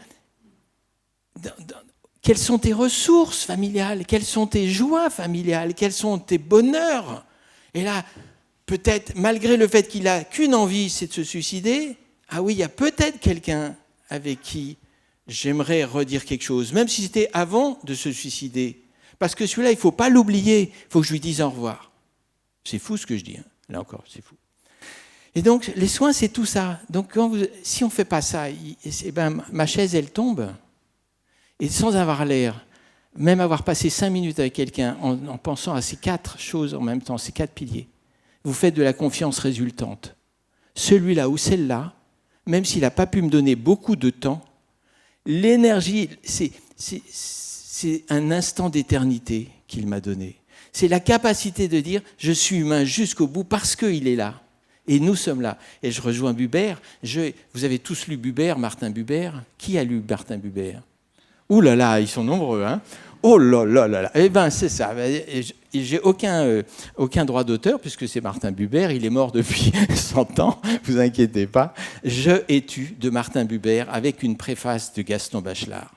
quelles sont tes ressources familiales? Quelles sont tes joies familiales? Quels sont tes bonheurs? Et là, peut-être, malgré le fait qu'il n'a qu'une envie, c'est de se suicider, ah oui, il y a peut-être quelqu'un avec qui j'aimerais redire quelque chose, même si c'était avant de se suicider. Parce que celui-là, il ne faut pas l'oublier, il faut que je lui dise au revoir. C'est fou ce que je dis, hein. Là encore, c'est fou. Et donc, les soins, c'est tout ça. Donc, si on ne fait pas ça, ma chaise, elle tombe. Et sans avoir l'air, même avoir passé 5 minutes avec quelqu'un en pensant à ces 4 choses en même temps, ces 4 piliers, vous faites de la confiance résultante. Celui-là ou celle-là, même s'il n'a pas pu me donner beaucoup de temps, l'énergie, c'est un instant d'éternité qu'il m'a donné. C'est la capacité de dire « je suis humain jusqu'au bout parce qu'il est là ». Et nous sommes là. Et je rejoins Buber. Vous avez tous lu Buber, Martin Buber. Qui a lu Martin Buber ? Ouh là là, ils sont nombreux, hein. Oh là là là là. Eh bien, c'est ça. J'ai aucun droit d'auteur, puisque c'est Martin Buber. Il est mort depuis 100 ans, vous inquiétez pas. Je et tu, de Martin Buber, avec une préface de Gaston Bachelard.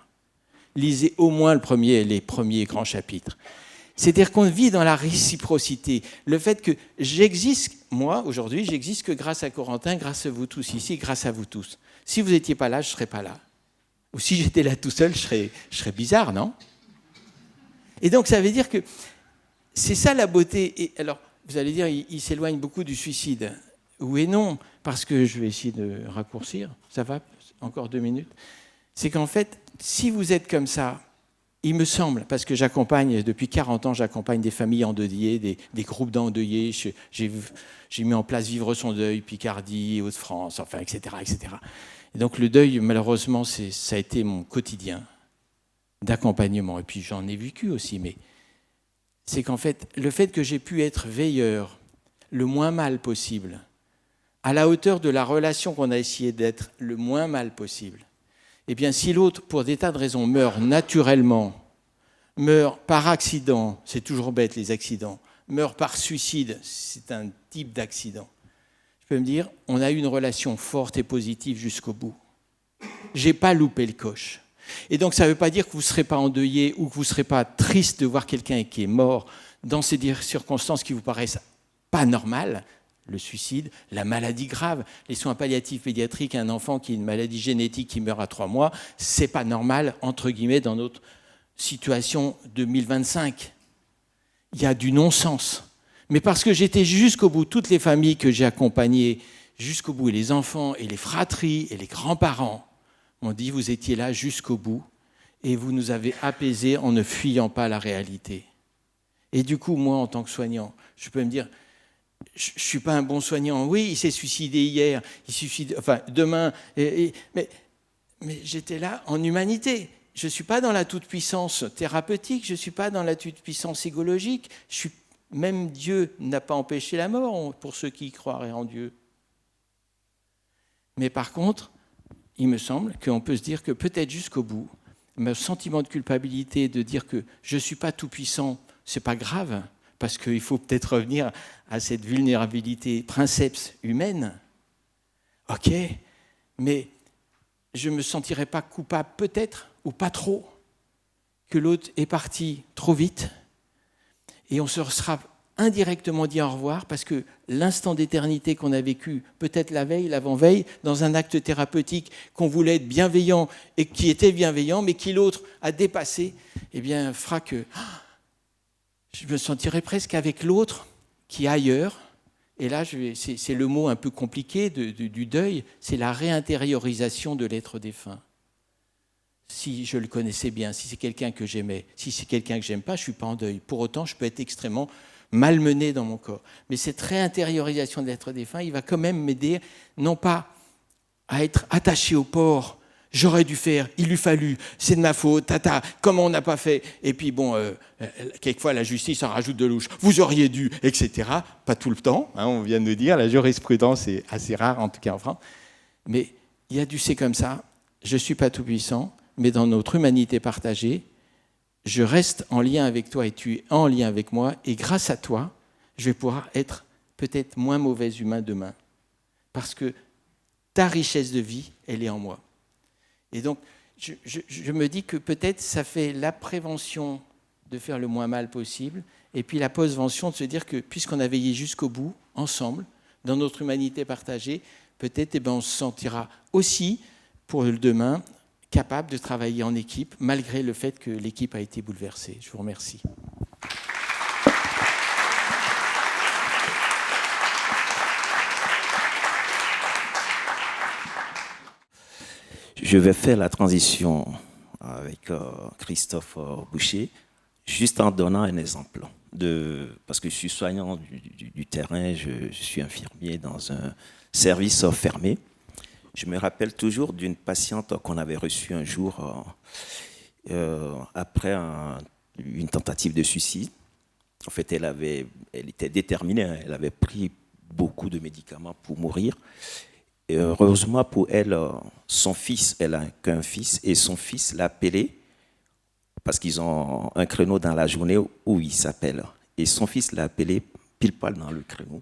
Lisez au moins les premiers grands chapitres. C'est-à-dire qu'on vit dans la réciprocité. Le fait que j'existe, moi, aujourd'hui, j'existe que grâce à Corentin, grâce à vous tous ici, grâce à vous tous. Si vous n'étiez pas là, je ne serais pas là. Ou si j'étais là tout seul, je serais bizarre, non ? Et donc, ça veut dire que c'est ça la beauté. Et alors, vous allez dire, il s'éloigne beaucoup du suicide. Oui et non, parce que je vais essayer de raccourcir. Ça va ? Encore 2 minutes. C'est qu'en fait, si vous êtes comme ça, il me semble, parce que j'accompagne, depuis 40 ans, j'accompagne des familles endeuillées, des groupes d'endeuillés. J'ai mis en place Vivre son deuil, Picardie, Hauts-de-France, enfin, etc., etc. Et donc le deuil, malheureusement, ça a été mon quotidien d'accompagnement. Et puis j'en ai vécu aussi, mais c'est qu'en fait, le fait que j'ai pu être veilleur le moins mal possible, à la hauteur de la relation qu'on a essayé d'être le moins mal possible, eh bien si l'autre, pour des tas de raisons, meurt naturellement, meurt par accident, c'est toujours bête les accidents, meurt par suicide, c'est un type d'accident, je peux me dire, on a eu une relation forte et positive jusqu'au bout. J'ai pas loupé le coche. Et donc ça ne veut pas dire que vous ne serez pas endeuillé ou que vous ne serez pas triste de voir quelqu'un qui est mort dans ces circonstances qui vous paraissent pas normales, le suicide, la maladie grave, les soins palliatifs pédiatriques, un enfant qui a une maladie génétique qui meurt à 3 mois, c'est pas normal, entre guillemets, dans notre situation 2025. Il y a du non-sens. Mais parce que j'étais jusqu'au bout, toutes les familles que j'ai accompagnées, jusqu'au bout, et les enfants, et les fratries, et les grands-parents, m'ont dit, vous étiez là jusqu'au bout, et vous nous avez apaisés en ne fuyant pas la réalité. Et du coup, moi, en tant que soignant, je peux me dire, je ne suis pas un bon soignant. Oui, il s'est suicidé hier, il suicide, enfin demain, mais j'étais là en humanité. Je ne suis pas dans la toute-puissance thérapeutique, je ne suis pas dans la toute-puissance égologique. Même Dieu n'a pas empêché la mort pour ceux qui croiraient en Dieu. Mais par contre, il me semble qu'on peut se dire que peut-être jusqu'au bout, mon sentiment de culpabilité de dire que je ne suis pas tout-puissant, ce n'est pas grave, parce qu'il faut peut-être revenir à cette vulnérabilité princeps humaine. Ok, mais je ne me sentirais pas coupable peut-être, ou pas trop, que l'autre est parti trop vite, et on se sera indirectement dit au revoir parce que l'instant d'éternité qu'on a vécu, peut-être la veille, l'avant-veille, dans un acte thérapeutique qu'on voulait être bienveillant et qui était bienveillant, mais qui l'autre a dépassé, eh bien, fera que je me sentirai presque avec l'autre qui est ailleurs. Et là, c'est le mot un peu compliqué du deuil, c'est la réintériorisation de l'être défunt. Si je le connaissais bien, si c'est quelqu'un que j'aimais, si c'est quelqu'un que j'aime pas, je ne suis pas en deuil. Pour autant, je peux être extrêmement malmené dans mon corps. Mais cette réintériorisation de l'être défunt, il va quand même m'aider, non pas à être attaché au porc, j'aurais dû faire, il lui fallu, c'est de ma faute, tata, comment on n'a pas fait? Et puis bon, quelquefois la justice en rajoute de louche, vous auriez dû, etc. Pas tout le temps, hein, on vient de nous dire, la jurisprudence est assez rare, en tout cas en France. Mais il y a du c'est comme ça, je ne suis pas tout puissant, mais dans notre humanité partagée, je reste en lien avec toi et tu es en lien avec moi, et grâce à toi, je vais pouvoir être peut-être moins mauvais humain demain. Parce que ta richesse de vie, elle est en moi. Et donc, je me dis que peut-être ça fait la prévention de faire le moins mal possible, et puis la postvention de se dire que puisqu'on a veillé jusqu'au bout, ensemble, dans notre humanité partagée, peut-être on se sentira aussi, pour le demain, capable de travailler en équipe, malgré le fait que l'équipe a été bouleversée. Je vous remercie. Je vais faire la transition avec Christophe Boucher, juste en donnant un exemple. Parce que je suis soignant du terrain, je suis infirmier dans un service fermé. Je me rappelle toujours d'une patiente qu'on avait reçue un jour après une tentative de suicide. En fait, elle était déterminée, hein, elle avait pris beaucoup de médicaments pour mourir. Et heureusement pour elle, son fils, elle n'a qu'un fils, et son fils l'a appelé parce qu'ils ont un créneau dans la journée où il s'appelle. Et son fils l'a appelé pile poil dans le créneau.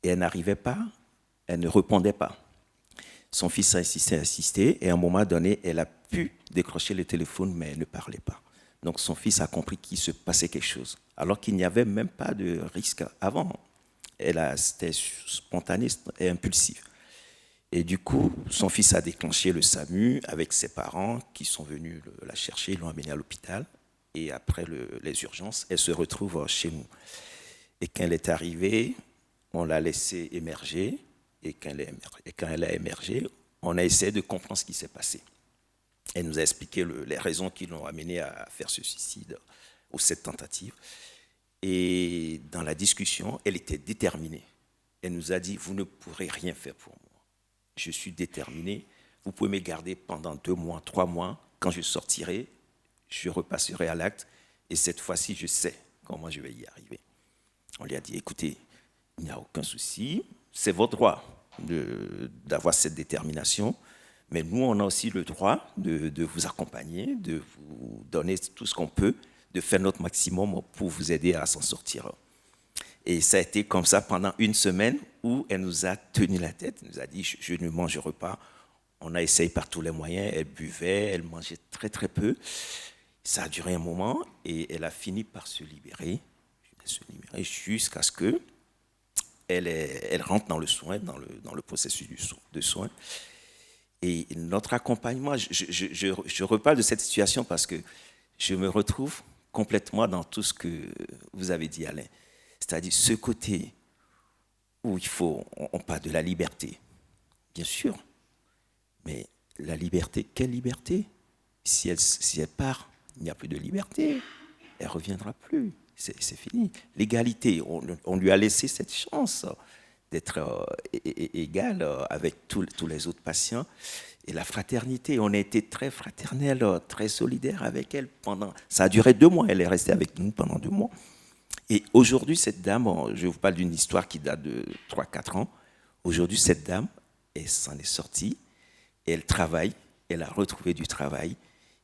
Et elle n'arrivait pas, elle ne répondait pas. Son fils a insisté, et à un moment donné, elle a pu décrocher le téléphone, mais elle ne parlait pas. Donc son fils a compris qu'il se passait quelque chose, alors qu'il n'y avait même pas de risque avant. C'était spontané et impulsif. Et du coup, son fils a déclenché le SAMU avec ses parents qui sont venus la chercher, ils l'ont amenée à l'hôpital. Et après les urgences, elle se retrouve chez nous. Et quand elle est arrivée, on l'a laissée émerger. Et quand elle a émergé, on a essayé de comprendre ce qui s'est passé. Elle nous a expliqué les raisons qui l'ont amenée à faire ce suicide ou cette tentative. Et dans la discussion, elle était déterminée. Elle nous a dit, vous ne pourrez rien faire pour moi. Je suis déterminée. Vous pouvez me garder pendant 2 mois, 3 mois. Quand je sortirai, je repasserai à l'acte. Et cette fois-ci, je sais comment je vais y arriver. On lui a dit, écoutez, il n'y a aucun souci. C'est votre droit d'avoir cette détermination, mais nous, on a aussi le droit de vous accompagner, de vous donner tout ce qu'on peut, de faire notre maximum pour vous aider à s'en sortir. Et ça a été comme ça pendant 1 semaine où elle nous a tenu la tête, elle nous a dit, je ne mangerai pas. On a essayé par tous les moyens, elle buvait, elle mangeait très très peu. Ça a duré un moment et elle a fini par se libérer jusqu'à ce que elle rentre dans le soin, dans le processus de soin. Et notre accompagnement, je reparle de cette situation parce que je me retrouve complètement dans tout ce que vous avez dit, Alain. C'est-à-dire ce côté où on parle de la liberté, bien sûr. Mais la liberté, quelle liberté? Si elle part, il n'y a plus de liberté. Elle ne reviendra plus. C'est fini. L'égalité, on lui a laissé cette chance d'être égal avec tous les autres patients. Et la fraternité, on a été très fraternels, très solidaires avec elle pendant... Ça a duré 2 mois, elle est restée avec nous pendant 2 mois. Et aujourd'hui, cette dame, je vous parle d'une histoire qui date de 3-4 ans. Aujourd'hui, cette dame, elle s'en est sortie, elle travaille, elle a retrouvé du travail.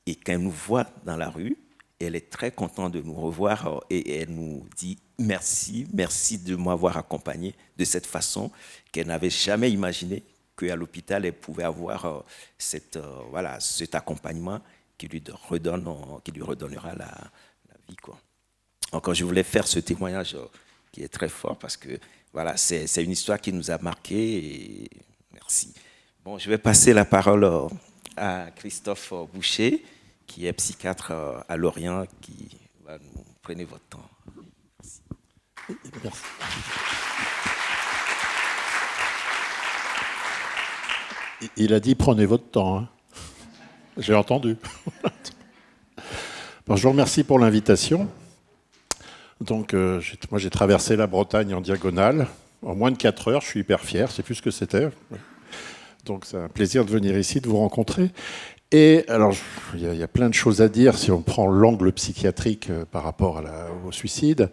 Et quand elle nous voit dans la rue, elle est très contente de nous revoir et elle nous dit merci de m'avoir accompagné de cette façon qu'elle n'avait jamais imaginé qu'à l'hôpital, elle pouvait avoir cet accompagnement qui lui redonnera la vie, quoi. Encore, je voulais faire ce témoignage qui est très fort parce que voilà, c'est une histoire qui nous a marqué. Et merci. Bon, je vais passer la parole à Christophe Boucher, qui est psychiatre à Lorient, qui va nous prendre votre temps. Merci. Merci. Il a dit prenez votre temps. Hein. J'ai entendu. Bon, je vous remercie pour l'invitation. Donc, moi, j'ai traversé la Bretagne en diagonale. En moins de 4 heures, je suis hyper fier. C'est plus ce que c'était. Donc, c'est un plaisir de venir ici, de vous rencontrer. Et alors, il y a plein de choses à dire si on prend l'angle psychiatrique par rapport au suicide.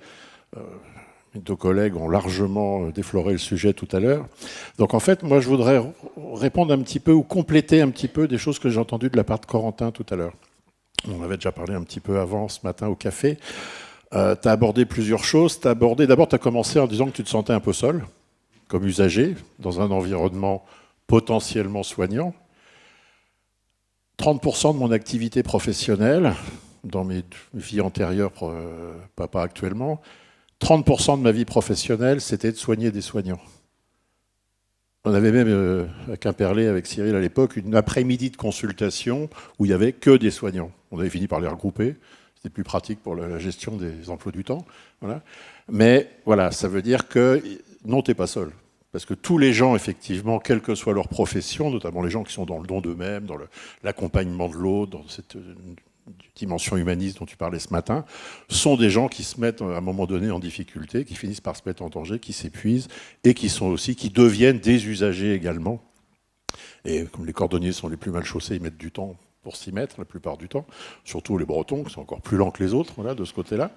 Mes 2 collègues ont largement défloré le sujet tout à l'heure. Donc en fait, moi je voudrais répondre un petit peu ou compléter un petit peu des choses que j'ai entendues de la part de Corentin tout à l'heure. On en avait déjà parlé un petit peu avant ce matin au café. Tu as abordé plusieurs choses. D'abord, tu as commencé en disant que tu te sentais un peu seul, comme usager, dans un environnement potentiellement soignant. 30% de mon activité professionnelle, dans mes vies antérieures, pas actuellement, 30% de ma vie professionnelle, c'était de soigner des soignants. On avait même, à Quimperlé, avec Cyril à l'époque, une après-midi de consultation où il n'y avait que des soignants. On avait fini par les regrouper. C'était plus pratique pour la gestion des emplois du temps. Voilà. Mais voilà, ça veut dire que non, tu n'es pas seul. Parce que tous les gens, effectivement, quelle que soit leur profession, notamment les gens qui sont dans le don d'eux-mêmes, dans l'accompagnement de l'autre, dans cette dimension humaniste dont tu parlais ce matin, sont des gens qui se mettent à un moment donné en difficulté, qui finissent par se mettre en danger, qui s'épuisent et qui deviennent des usagers également. Et comme les cordonniers sont les plus mal chaussés, ils mettent du temps pour s'y mettre la plupart du temps, surtout les Bretons qui sont encore plus lents que les autres, voilà, de ce côté-là,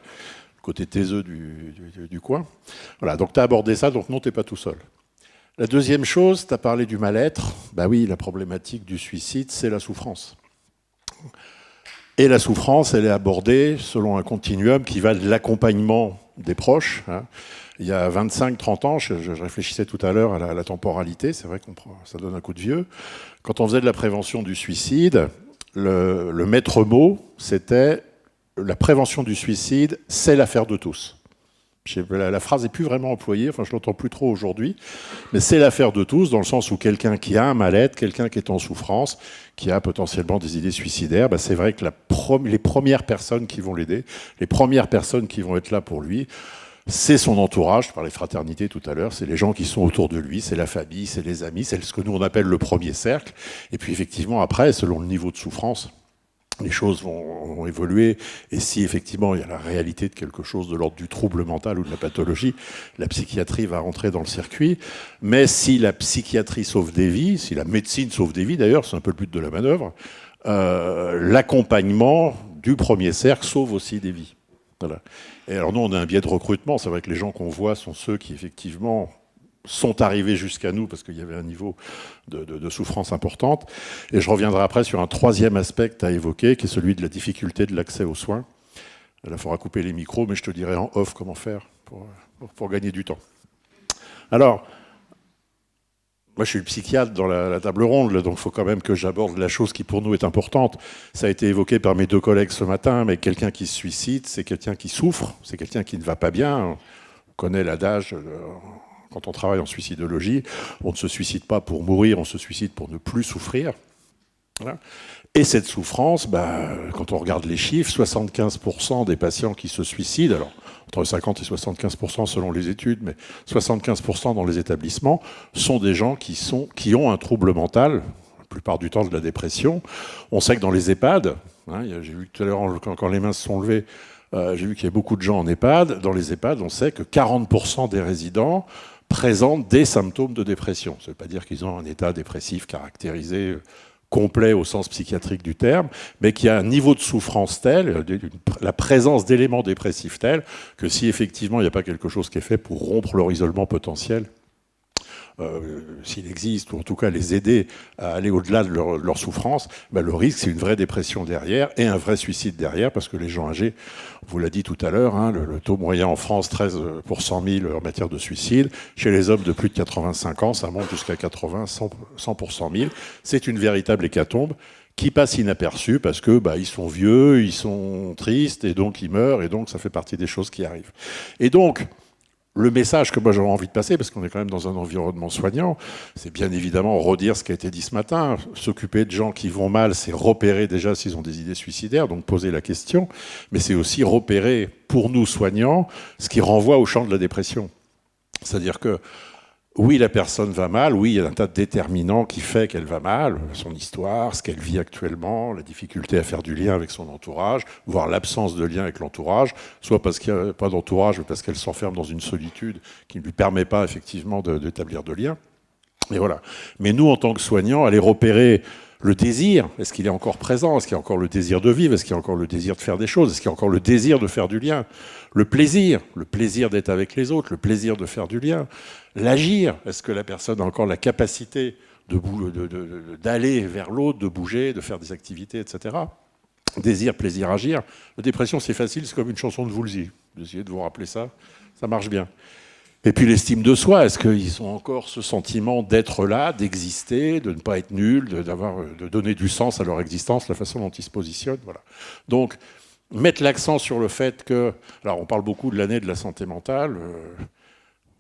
le côté taiseux du coin. Voilà, donc tu as abordé ça, donc non, tu n'es pas tout seul. La deuxième chose, tu as parlé du mal-être. Ben oui, la problématique du suicide, c'est la souffrance. Et la souffrance, elle est abordée selon un continuum qui va de l'accompagnement des proches. Il y a 25-30 ans, je réfléchissais tout à l'heure à la temporalité, c'est vrai que ça donne un coup de vieux. Quand on faisait de la prévention du suicide, le maître mot, c'était la prévention du suicide, c'est l'affaire de tous. La phrase n'est plus vraiment employée, enfin je ne l'entends plus trop aujourd'hui, mais c'est l'affaire de tous, dans le sens où quelqu'un qui a un mal-être, quelqu'un qui est en souffrance, qui a potentiellement des idées suicidaires, c'est vrai que les premières personnes qui vont l'aider, les premières personnes qui vont être là pour lui, c'est son entourage, je parlais de fraternité tout à l'heure, c'est les gens qui sont autour de lui, c'est la famille, c'est les amis, c'est ce que nous on appelle le premier cercle, et puis effectivement après, selon le niveau de souffrance, les choses vont évoluer, et si effectivement il y a la réalité de quelque chose de l'ordre du trouble mental ou de la pathologie, la psychiatrie va rentrer dans le circuit. Mais si la psychiatrie sauve des vies, si la médecine sauve des vies d'ailleurs, c'est un peu le but de la manœuvre, l'accompagnement du premier cercle sauve aussi des vies. Voilà. Et alors nous on a un biais de recrutement, c'est vrai que les gens qu'on voit sont ceux qui effectivement sont arrivés jusqu'à nous parce qu'il y avait un niveau de souffrance importante. Et je reviendrai après sur un troisième aspect que tu as évoqué, qui est celui de la difficulté de l'accès aux soins. Là, il faudra couper les micros, mais je te dirai en off comment faire pour gagner du temps. Alors, moi je suis le psychiatre dans la table ronde, donc il faut quand même que j'aborde la chose qui pour nous est importante. Ça a été évoqué par mes 2 collègues ce matin, mais quelqu'un qui se suicide, c'est quelqu'un qui souffre, c'est quelqu'un qui ne va pas bien. On connaît l'adage... Quand on travaille en suicidologie, on ne se suicide pas pour mourir, on se suicide pour ne plus souffrir. Voilà. Et cette souffrance, quand on regarde les chiffres, 75% des patients qui se suicident, alors entre 50 et 75% selon les études, mais 75% dans les établissements, sont des gens qui ont un trouble mental, la plupart du temps de la dépression. On sait que dans les EHPAD, j'ai vu tout à l'heure quand les mains se sont levées, j'ai vu qu'il y a beaucoup de gens en EHPAD. Dans les EHPAD, on sait que 40% des résidents présentent des symptômes de dépression. Ça ne veut pas dire qu'ils ont un état dépressif caractérisé complet au sens psychiatrique du terme, mais qu'il y a un niveau de souffrance tel, la présence d'éléments dépressifs tels, que si effectivement il n'y a pas quelque chose qui est fait pour rompre leur isolement potentiel, s'il existe, ou en tout cas les aider à aller au-delà de leur souffrance, le risque c'est une vraie dépression derrière et un vrai suicide derrière, parce que les gens âgés, on vous l'a dit tout à l'heure, le taux moyen en France, 13 pour 100 000 en matière de suicide. Chez les hommes de plus de 85 ans, ça monte jusqu'à 80, 100 pour 100 000. C'est une véritable hécatombe qui passe inaperçue parce que ils sont vieux, ils sont tristes, et donc ils meurent, et donc ça fait partie des choses qui arrivent. Et donc, le message que moi j'aurais envie de passer, parce qu'on est quand même dans un environnement soignant, c'est bien évidemment redire ce qui a été dit ce matin. S'occuper de gens qui vont mal, c'est repérer déjà s'ils ont des idées suicidaires, donc poser la question, mais c'est aussi repérer, pour nous soignants, ce qui renvoie au champ de la dépression. C'est-à-dire que oui, la personne va mal, oui, il y a un tas de déterminants qui fait qu'elle va mal, son histoire, ce qu'elle vit actuellement, la difficulté à faire du lien avec son entourage, voire l'absence de lien avec l'entourage, soit parce qu'il n'y a pas d'entourage, ou parce qu'elle s'enferme dans une solitude qui ne lui permet pas effectivement d'établir de lien. Et voilà. Mais nous, en tant que soignants, aller repérer le désir, est-ce qu'il est encore présent? Est-ce qu'il y a encore le désir de vivre? Est-ce qu'il y a encore le désir de faire des choses? Est-ce qu'il y a encore le désir de faire du lien? Le plaisir d'être avec les autres, le plaisir de faire du lien. L'agir, est-ce que la personne a encore la capacité d'aller vers l'autre, de bouger, de faire des activités, etc. Désir, plaisir, agir. La dépression, c'est facile, c'est comme une chanson de Woolsey. Essayez de vous rappeler ça, ça marche bien. Et puis l'estime de soi, est-ce qu'ils ont encore ce sentiment d'être là, d'exister, de ne pas être nul, de donner du sens à leur existence, la façon dont ils se positionnent, voilà. Donc, mettre l'accent sur le fait que... Alors, on parle beaucoup de l'année de la santé mentale,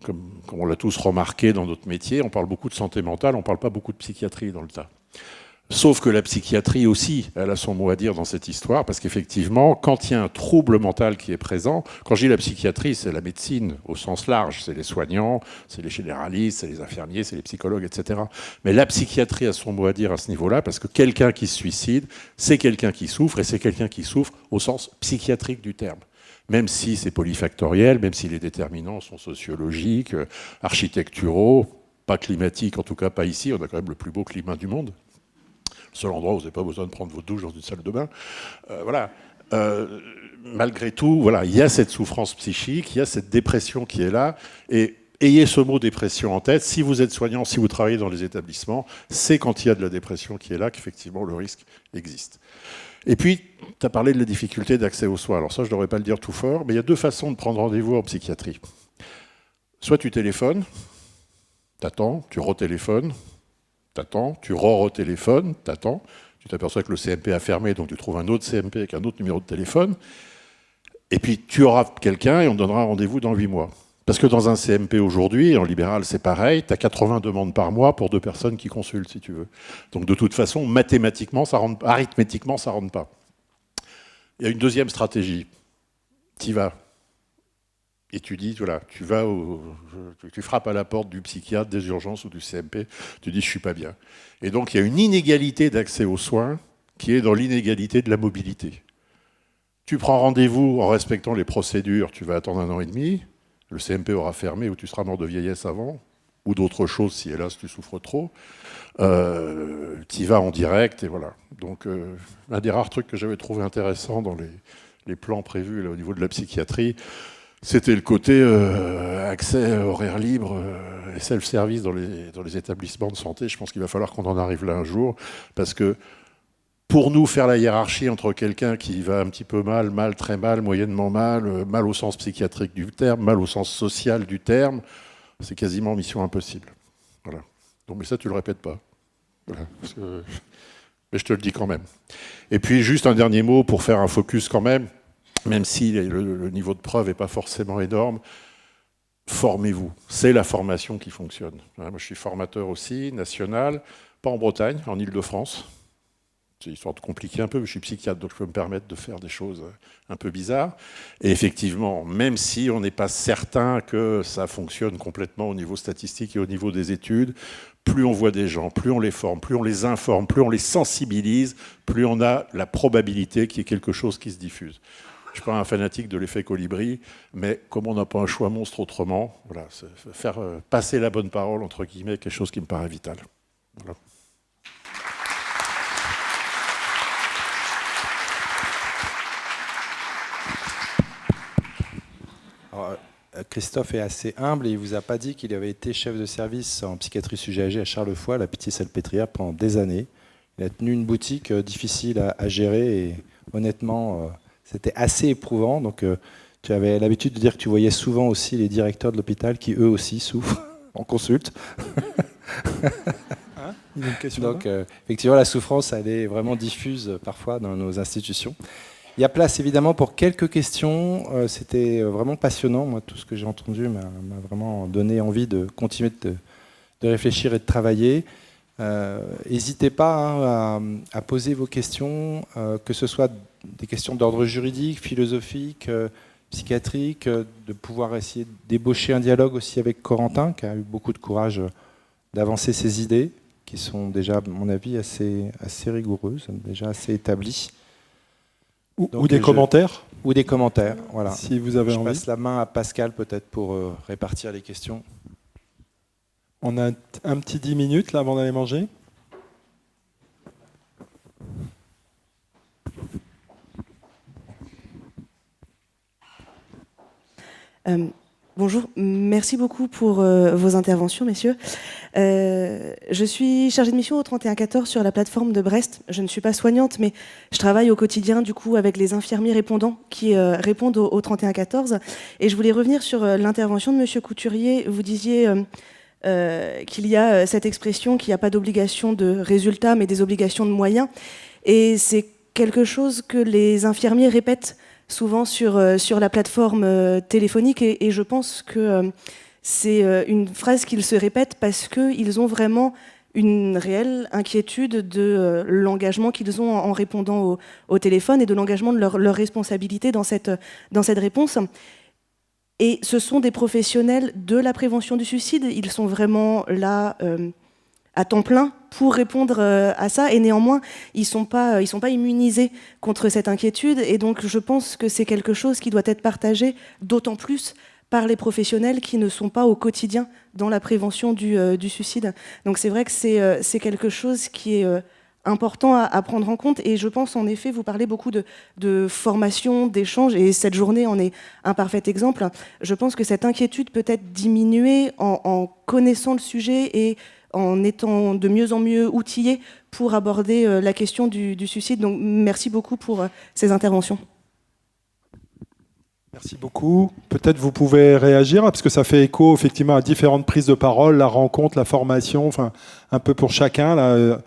comme on l'a tous remarqué dans notre métier, on parle beaucoup de santé mentale, on ne parle pas beaucoup de psychiatrie dans le tas. Sauf que la psychiatrie aussi, elle a son mot à dire dans cette histoire, parce qu'effectivement, quand il y a un trouble mental qui est présent, quand je dis la psychiatrie, c'est la médecine au sens large, c'est les soignants, c'est les généralistes, c'est les infirmiers, c'est les psychologues, etc. Mais la psychiatrie a son mot à dire à ce niveau-là, parce que quelqu'un qui se suicide, c'est quelqu'un qui souffre, et c'est quelqu'un qui souffre au sens psychiatrique du terme. Même si c'est polyfactoriel, même si les déterminants sont sociologiques, architecturaux, pas climatiques, en tout cas pas ici, on a quand même le plus beau climat du monde. Seul endroit où vous n'avez pas besoin de prendre votre douche dans une salle de bain. Voilà. Malgré tout, voilà, il y a cette souffrance psychique, il y a cette dépression qui est là. Et ayez ce mot dépression en tête. Si vous êtes soignant, si vous travaillez dans les établissements, c'est quand il y a de la dépression qui est là qu'effectivement le risque existe. Et puis, tu as parlé de la difficulté d'accès aux soins. Alors ça, je ne devrais pas le dire tout fort, mais il y a deux façons de prendre rendez-vous en psychiatrie. Soit tu téléphones, t'attends, tu retéléphones, t'attends, tu re-retéléphones, t'attends, tu t'aperçois que le CMP a fermé, donc tu trouves un autre CMP avec un autre numéro de téléphone, et puis tu auras quelqu'un et on donnera rendez-vous dans 8 mois. Parce que dans un CMP aujourd'hui, en libéral c'est pareil, tu as 80 demandes par mois pour 2 personnes qui consultent, si tu veux. Donc de toute façon, mathématiquement, arithmétiquement, ça ne rentre pas. Il y a une deuxième stratégie. Tu y vas. Et tu dis, voilà, tu frappes à la porte du psychiatre, des urgences ou du CMP, tu dis, je ne suis pas bien. Et donc, il y a une inégalité d'accès aux soins qui est dans l'inégalité de la mobilité. Tu prends rendez-vous en respectant les procédures, tu vas attendre 1 an et demi, le CMP aura fermé ou tu seras mort de vieillesse avant, ou d'autres choses si, hélas, tu souffres trop. Tu y vas en direct, et voilà. Donc, un des rares trucs que j'avais trouvé intéressant dans les plans prévus là, au niveau de la psychiatrie, c'était le côté accès horaire libre et self-service dans les établissements de santé. Je pense qu'il va falloir qu'on en arrive là un jour, parce que pour nous, faire la hiérarchie entre quelqu'un qui va un petit peu mal, mal, très mal, moyennement mal, mal au sens psychiatrique du terme, mal au sens social du terme, c'est quasiment mission impossible. Voilà. Donc, mais ça, tu le répètes pas. Voilà. Mais je te le dis quand même. Et puis, juste un dernier mot pour faire un focus quand même si le niveau de preuve n'est pas forcément énorme, formez-vous. C'est la formation qui fonctionne. Moi, je suis formateur aussi, national, pas en Bretagne, en Île-de-France. C'est histoire de compliquer un peu, mais je suis psychiatre, donc je peux me permettre de faire des choses un peu bizarres. Et effectivement, même si on n'est pas certain que ça fonctionne complètement au niveau statistique et au niveau des études, plus on voit des gens, plus on les forme, plus on les informe, plus on les sensibilise, plus on a la probabilité qu'il y ait quelque chose qui se diffuse. Je ne suis pas un fanatique de l'effet colibri, mais comme on n'a pas un choix monstre autrement, voilà, faire passer la bonne parole, entre guillemets, quelque chose qui me paraît vital. Voilà. Alors, Christophe est assez humble et il ne vous a pas dit qu'il avait été chef de service en psychiatrie sujet âgé à Charlefoix, à la Pitié-Salpêtrière, pendant des années. Il a tenu une boutique difficile à gérer et honnêtement... C'était assez éprouvant, donc tu avais l'habitude de dire que tu voyais souvent aussi les directeurs de l'hôpital qui eux aussi souffrent en consulte. Hein, il y a une question. Donc effectivement la souffrance elle est vraiment diffuse parfois dans nos institutions. Il y a place évidemment pour quelques questions. C'était vraiment passionnant. Moi, tout ce que j'ai entendu m'a vraiment donné envie de continuer de réfléchir et de travailler. N'hésitez pas à poser vos questions, que ce soit des questions d'ordre juridique, philosophique, psychiatrique, de pouvoir essayer de débaucher un dialogue aussi avec Corentin, qui a eu beaucoup de courage d'avancer ses idées, qui sont déjà, à mon avis, assez rigoureuses, déjà assez établies. Ou des commentaires. Ou des commentaires, voilà. Si vous avez envie. Je passe la main à Pascal peut-être pour répartir les questions. On a un petit 10 minutes là avant d'aller manger. Bonjour, merci beaucoup pour vos interventions, messieurs. Je suis chargée de mission au 3114 sur la plateforme de Brest. Je ne suis pas soignante, mais je travaille au quotidien du coup avec les infirmiers répondants qui répondent au 3114. Et je voulais revenir sur l'intervention de Monsieur Couturier. Vous disiez qu'il y a cette expression qu'il n'y a pas d'obligation de résultat, mais des obligations de moyens. Et c'est quelque chose que les infirmiers répètent souvent sur la plateforme téléphonique, et je pense que c'est une phrase qu'ils se répètent parce qu'ils ont vraiment une réelle inquiétude de l'engagement qu'ils ont en répondant au téléphone et de l'engagement de leur responsabilité dans cette réponse. Et ce sont des professionnels de la prévention du suicide, ils sont vraiment là à temps plein pour répondre à ça, et néanmoins ils sont pas immunisés contre cette inquiétude, et donc je pense que c'est quelque chose qui doit être partagé d'autant plus par les professionnels qui ne sont pas au quotidien dans la prévention du suicide. Donc c'est vrai que c'est quelque chose qui est important à prendre en compte, et je pense en effet, vous parlez beaucoup de formation, d'échange, et cette journée en est un parfait exemple. Je pense que cette inquiétude peut être diminuée en connaissant le sujet et en étant de mieux en mieux outillés pour aborder la question du suicide. Donc merci beaucoup pour ces interventions. Merci beaucoup. Peut-être vous pouvez réagir, parce que ça fait écho effectivement à différentes prises de parole, la rencontre, la formation, enfin un peu pour chacun. Là,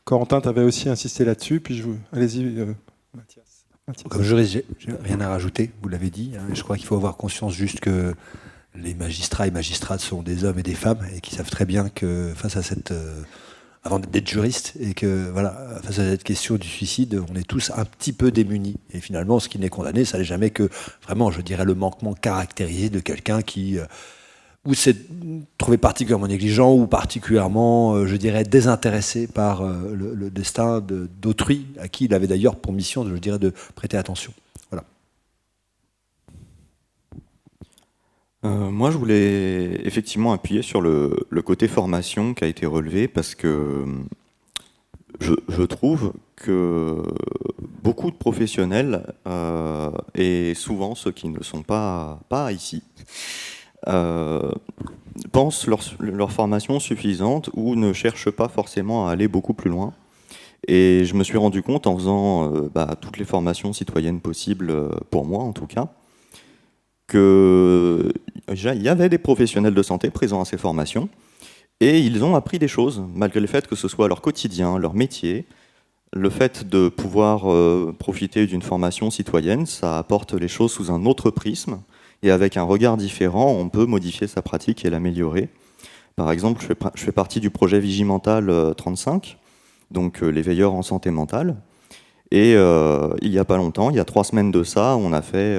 Corentin, tu avais aussi insisté là-dessus, puis allez-y, Mathias. Comme je n'ai rien à rajouter, vous l'avez dit, hein, je crois qu'il faut avoir conscience juste que les magistrats et magistrates sont des hommes et des femmes, et qui savent très bien que face à cette... avant d'être juriste, et que voilà, face à cette question du suicide, on est tous un petit peu démunis. Et finalement, ce qui n'est condamné, ça n'est jamais que, vraiment, je dirais, le manquement caractérisé de quelqu'un qui... ou s'est trouvé particulièrement négligent, ou particulièrement, je dirais, désintéressé par le destin d'autrui, à qui il avait d'ailleurs pour mission, je dirais, de prêter attention. Voilà. Moi, je voulais effectivement appuyer sur le côté formation qui a été relevé, parce que je trouve que beaucoup de professionnels, et souvent ceux qui ne sont pas ici, pensent leur formation suffisante ou ne cherchent pas forcément à aller beaucoup plus loin. Et je me suis rendu compte en faisant toutes les formations citoyennes possibles, pour moi en tout cas, qu'il y avait des professionnels de santé présents à ces formations, et ils ont appris des choses, malgré le fait que ce soit leur quotidien, leur métier. Le fait de pouvoir profiter d'une formation citoyenne, ça apporte les choses sous un autre prisme, et avec un regard différent, on peut modifier sa pratique et l'améliorer. Par exemple, je fais partie du projet Vigimental 35, donc les veilleurs en santé mentale, et il n'y a pas longtemps, il y a 3 semaines de ça, on a fait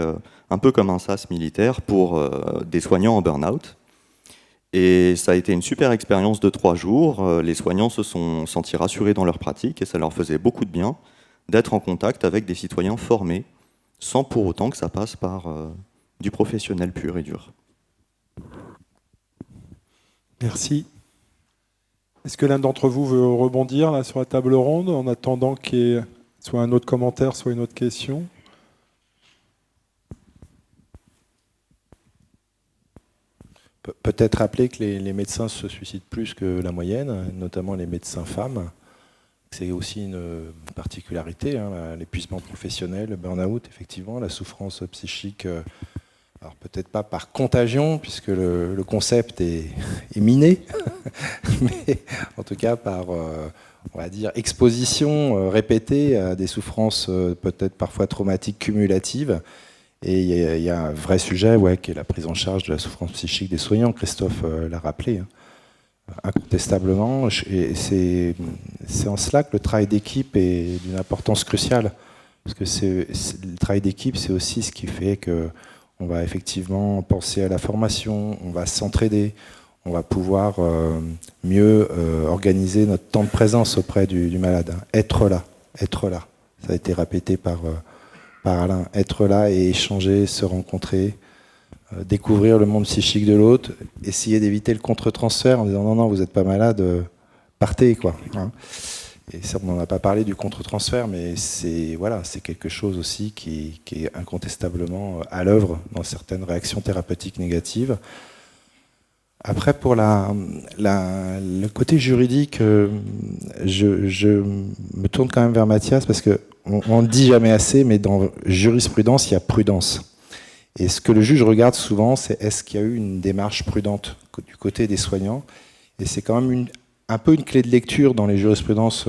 un peu comme un SAS militaire pour des soignants en burn-out. Et ça a été une super expérience de 3 jours. Les soignants se sont sentis rassurés dans leur pratique, et ça leur faisait beaucoup de bien d'être en contact avec des citoyens formés, sans pour autant que ça passe par du professionnel pur et dur. Merci. Est-ce que l'un d'entre vous veut rebondir là, sur la table ronde, en attendant qu'il y ait soit un autre commentaire, soit une autre question ? Peut-être rappeler que les médecins se suicident plus que la moyenne, notamment les médecins femmes. C'est aussi une particularité, hein, l'épuisement professionnel, le burn-out, effectivement, la souffrance psychique Alors peut-être pas par contagion, puisque le concept est miné, mais en tout cas par, on va dire, exposition répétée à des souffrances peut-être parfois traumatiques cumulatives. Et il y a un vrai sujet qui est la prise en charge de la souffrance psychique des soignants. Christophe l'a rappelé, hein, incontestablement. Et c'est en cela que le travail d'équipe est d'une importance cruciale. Parce que le travail d'équipe, c'est aussi ce qui fait qu'on va effectivement penser à la formation, on va s'entraider, on va pouvoir mieux organiser notre temps de présence auprès du malade. Être là. Ça a été répété par Alain. Être là et échanger, se rencontrer, découvrir le monde psychique de l'autre, essayer d'éviter le contre-transfert en disant non, vous n'êtes pas malade, partez, quoi. Hein. Et ça, on n'en a pas parlé du contre-transfert, mais c'est quelque chose aussi qui est incontestablement à l'œuvre dans certaines réactions thérapeutiques négatives. Après, pour le côté juridique, je me tourne quand même vers Mathias, parce qu'on ne dit jamais assez, mais dans jurisprudence, il y a prudence. Et ce que le juge regarde souvent, c'est est-ce qu'il y a eu une démarche prudente du côté des soignants. Et c'est quand même un peu une clé de lecture dans les jurisprudences.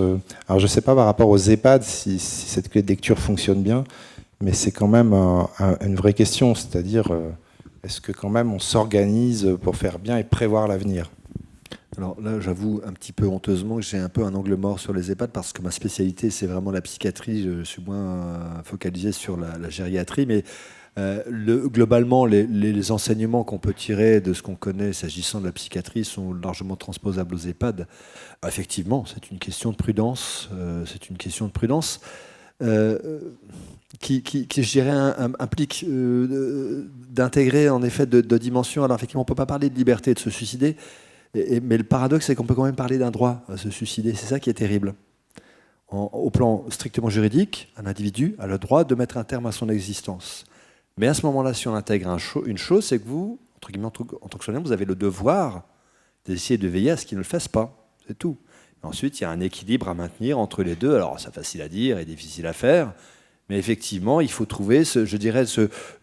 Alors je ne sais pas par rapport aux EHPAD si cette clé de lecture fonctionne bien, mais c'est quand même une vraie question, c'est-à-dire est-ce que quand même on s'organise pour faire bien et prévoir l'avenir ? Alors là, j'avoue un petit peu honteusement que j'ai un peu un angle mort sur les EHPAD parce que ma spécialité, c'est vraiment la psychiatrie. Je suis moins focalisé sur la gériatrie, mais globalement, les enseignements qu'on peut tirer de ce qu'on connaît s'agissant de la psychiatrie sont largement transposables aux EHPAD. Effectivement, c'est une question de prudence. Qui je dirais, implique d'intégrer en effet de dimensions. Alors effectivement, on ne peut pas parler de liberté de se suicider, mais le paradoxe, c'est qu'on peut quand même parler d'un droit à se suicider. C'est ça qui est terrible. Au plan strictement juridique, un individu a le droit de mettre un terme à son existence. Mais à ce moment-là, si on intègre une chose, c'est que vous, entre guillemets, en tant que soignant, vous avez le devoir d'essayer de veiller à ce qu'il ne le fasse pas. C'est tout. Et ensuite, il y a un équilibre à maintenir entre les deux. Alors, c'est facile à dire et difficile à faire. Mais effectivement, il faut trouver,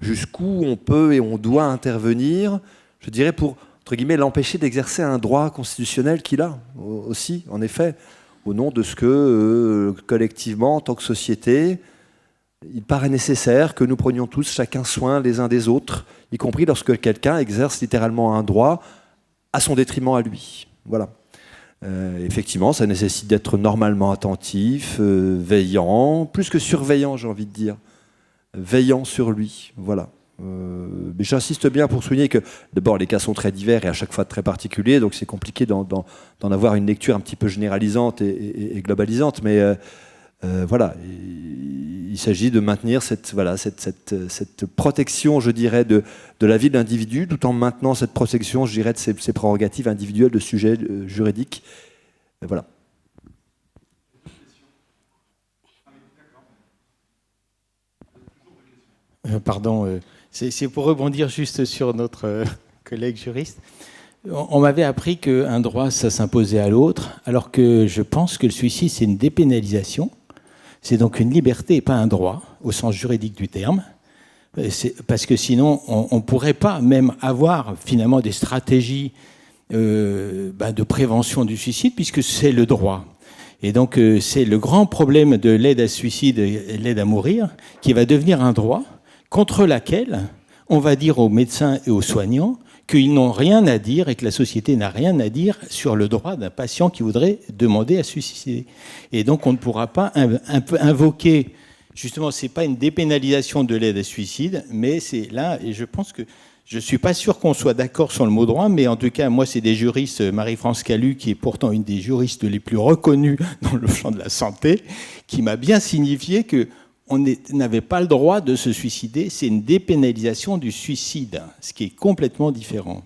jusqu'où on peut et on doit intervenir, je dirais, pour, entre guillemets, l'empêcher d'exercer un droit constitutionnel qu'il a aussi, en effet, au nom de ce que, collectivement, en tant que société, il paraît nécessaire que nous prenions tous chacun soin les uns des autres, y compris lorsque quelqu'un exerce littéralement un droit à son détriment à lui. Voilà. Effectivement, ça nécessite d'être normalement attentif, veillant, plus que surveillant, j'ai envie de dire, veillant sur lui. Voilà. Mais j'insiste bien pour souligner que, d'abord, les cas sont très divers et à chaque fois très particuliers, donc c'est compliqué d'en avoir une lecture un petit peu généralisante et globalisante, mais voilà, il s'agit de maintenir cette protection, je dirais, de la vie de l'individu, tout en maintenant cette protection, je dirais, de ses prérogatives individuelles de sujets juridiques. Voilà. Pardon, c'est pour rebondir juste sur notre collègue juriste. On m'avait appris qu'un droit, ça s'imposait à l'autre, alors que je pense que le suicide, c'est une dépénalisation. C'est donc une liberté et pas un droit, au sens juridique du terme. Parce que sinon, on ne pourrait pas même avoir finalement des stratégies de prévention du suicide, puisque c'est le droit. Et donc, c'est le grand problème de l'aide à suicide et l'aide à mourir, qui va devenir un droit contre laquelle on va dire aux médecins et aux soignants qu'ils n'ont rien à dire et que la société n'a rien à dire sur le droit d'un patient qui voudrait demander à se suicider. Et donc, on ne pourra pas invoquer, justement, ce n'est pas une dépénalisation de l'aide à suicide, mais c'est là, et je pense que je ne suis pas sûr qu'on soit d'accord sur le mot droit, mais en tout cas, moi, c'est des juristes, Marie-France Calu, qui est pourtant une des juristes les plus reconnues dans le champ de la santé, qui m'a bien signifié que on n'avait pas le droit de se suicider, c'est une dépénalisation du suicide, ce qui est complètement différent.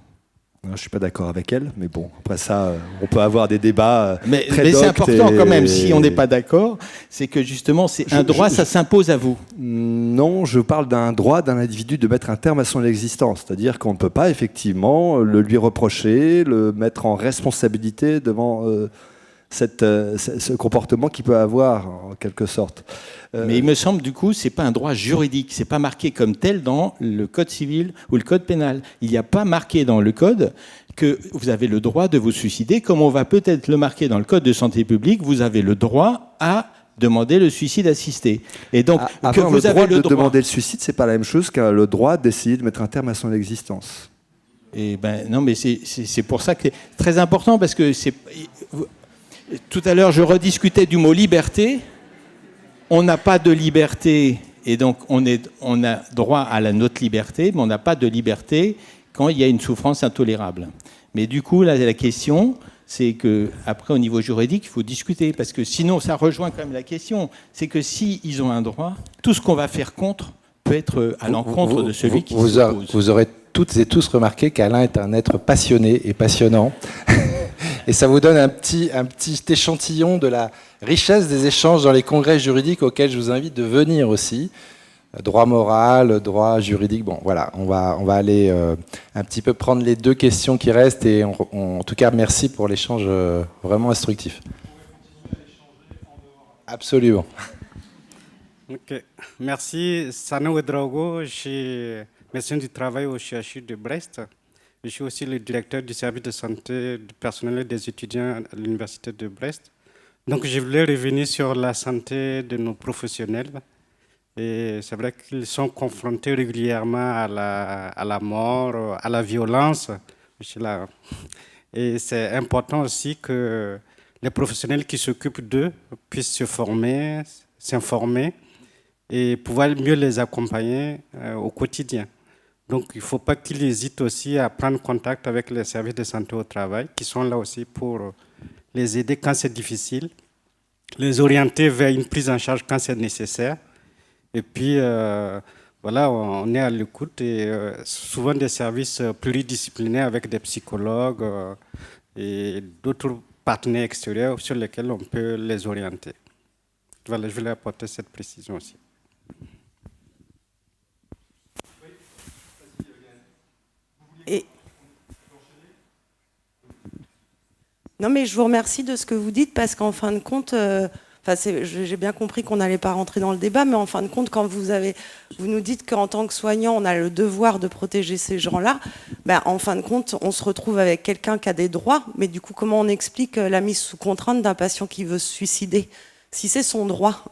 Je ne suis pas d'accord avec elle, mais bon, après ça, on peut avoir des débats mais c'est important quand même, si on n'est pas d'accord, c'est que justement, c'est un droit, ça s'impose à vous. Non, je parle d'un droit d'un individu de mettre un terme à son existence, c'est-à-dire qu'on ne peut pas effectivement le lui reprocher, le mettre en responsabilité devant ce comportement qu'il peut avoir, en quelque sorte. Mais il me semble, du coup, c'est pas un droit juridique. C'est pas marqué comme tel dans le code civil ou le code pénal. Il n'y a pas marqué dans le code que vous avez le droit de vous suicider, comme on va peut-être le marquer dans le code de santé publique, vous avez le droit à demander le suicide assisté. Et donc, que vous le avez droit le de droit... demander le suicide, c'est pas la même chose qu'un le droit d'essayer de mettre un terme à son existence. Et ben non, mais c'est pour ça que c'est très important, parce que c'est... Tout à l'heure, je rediscutais du mot liberté. On n'a pas de liberté, et donc on a droit à notre liberté, mais on n'a pas de liberté quand il y a une souffrance intolérable. Mais du coup, là, la question, c'est qu'après, au niveau juridique, il faut discuter, parce que sinon, ça rejoint quand même la question, c'est que s'ils ont un droit, tout ce qu'on va faire contre peut être à l'encontre de celui qui s'oppose. Vous aurez toutes et tous remarqué qu'Alain est un être passionné et passionnant. Et ça vous donne un petit échantillon de la richesse des échanges dans les congrès juridiques auxquels je vous invite de venir aussi. Droit moral, droit juridique. Bon, voilà, on va aller un petit peu prendre les deux questions qui restent. Et en tout cas, merci pour l'échange vraiment instructif. Absolument. Ok, merci. Sano Ouedraogo, je suis médecin du travail au CHU de Brest. Je suis aussi le directeur du service de santé du personnel et des étudiants à l'université de Brest. Donc, je voulais revenir sur la santé de nos professionnels. Et c'est vrai qu'ils sont confrontés régulièrement à la mort, à la violence. Et c'est important aussi que les professionnels qui s'occupent d'eux puissent se former, s'informer et pouvoir mieux les accompagner au quotidien. Donc, il ne faut pas qu'ils hésitent aussi à prendre contact avec les services de santé au travail, qui sont là aussi pour les aider quand c'est difficile, les orienter vers une prise en charge quand c'est nécessaire. Et puis, voilà, on est à l'écoute et souvent des services pluridisciplinaires avec des psychologues et d'autres partenaires extérieurs sur lesquels on peut les orienter. Voilà, je voulais apporter cette précision aussi. Et... Non, mais je vous remercie de ce que vous dites, parce qu'en fin de compte, j'ai bien compris qu'on n'allait pas rentrer dans le débat, mais en fin de compte, quand vous nous dites qu'en tant que soignant, on a le devoir de protéger ces gens-là, en fin de compte, on se retrouve avec quelqu'un qui a des droits, mais du coup, comment on explique la mise sous contrainte d'un patient qui veut se suicider, si c'est son droit?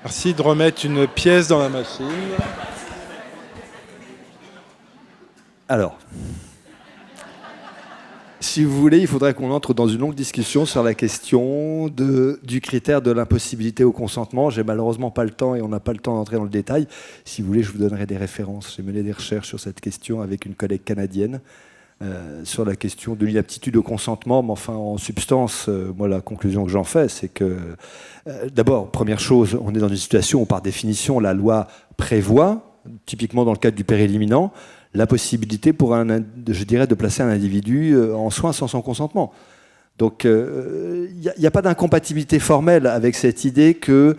Merci de remettre une pièce dans la machine. Alors, si vous voulez, il faudrait qu'on entre dans une longue discussion sur la question du critère de l'impossibilité au consentement. J'ai malheureusement pas le temps et on n'a pas le temps d'entrer dans le détail. Si vous voulez, je vous donnerai des références. J'ai mené des recherches sur cette question avec une collègue canadienne sur la question de l'inaptitude au consentement. Mais enfin, en substance, moi, la conclusion que j'en fais, c'est que, d'abord, première chose, on est dans une situation où, par définition, la loi prévoit, typiquement dans le cadre du péril imminent, la possibilité pour de placer un individu en soins sans son consentement. Donc, il n'y a pas d'incompatibilité formelle avec cette idée que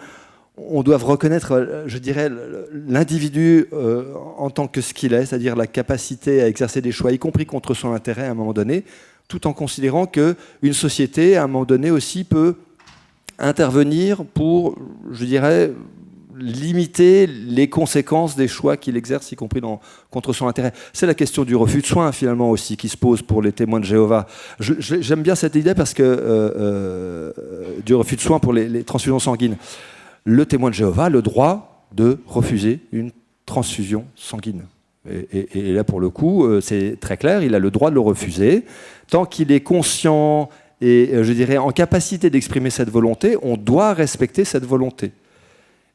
on doit reconnaître, je dirais, l'individu en tant que ce qu'il est, c'est-à-dire la capacité à exercer des choix, y compris contre son intérêt à un moment donné, tout en considérant qu'une société, à un moment donné aussi, peut intervenir pour, je dirais, limiter les conséquences des choix qu'il exerce, y compris contre son intérêt. C'est la question du refus de soins, finalement, aussi, qui se pose pour les témoins de Jéhovah. J'aime bien cette idée parce que du refus de soins pour les transfusions sanguines. Le témoin de Jéhovah a le droit de refuser une transfusion sanguine. Et là, pour le coup, c'est très clair, il a le droit de le refuser. Tant qu'il est conscient et, je dirais, en capacité d'exprimer cette volonté, on doit respecter cette volonté.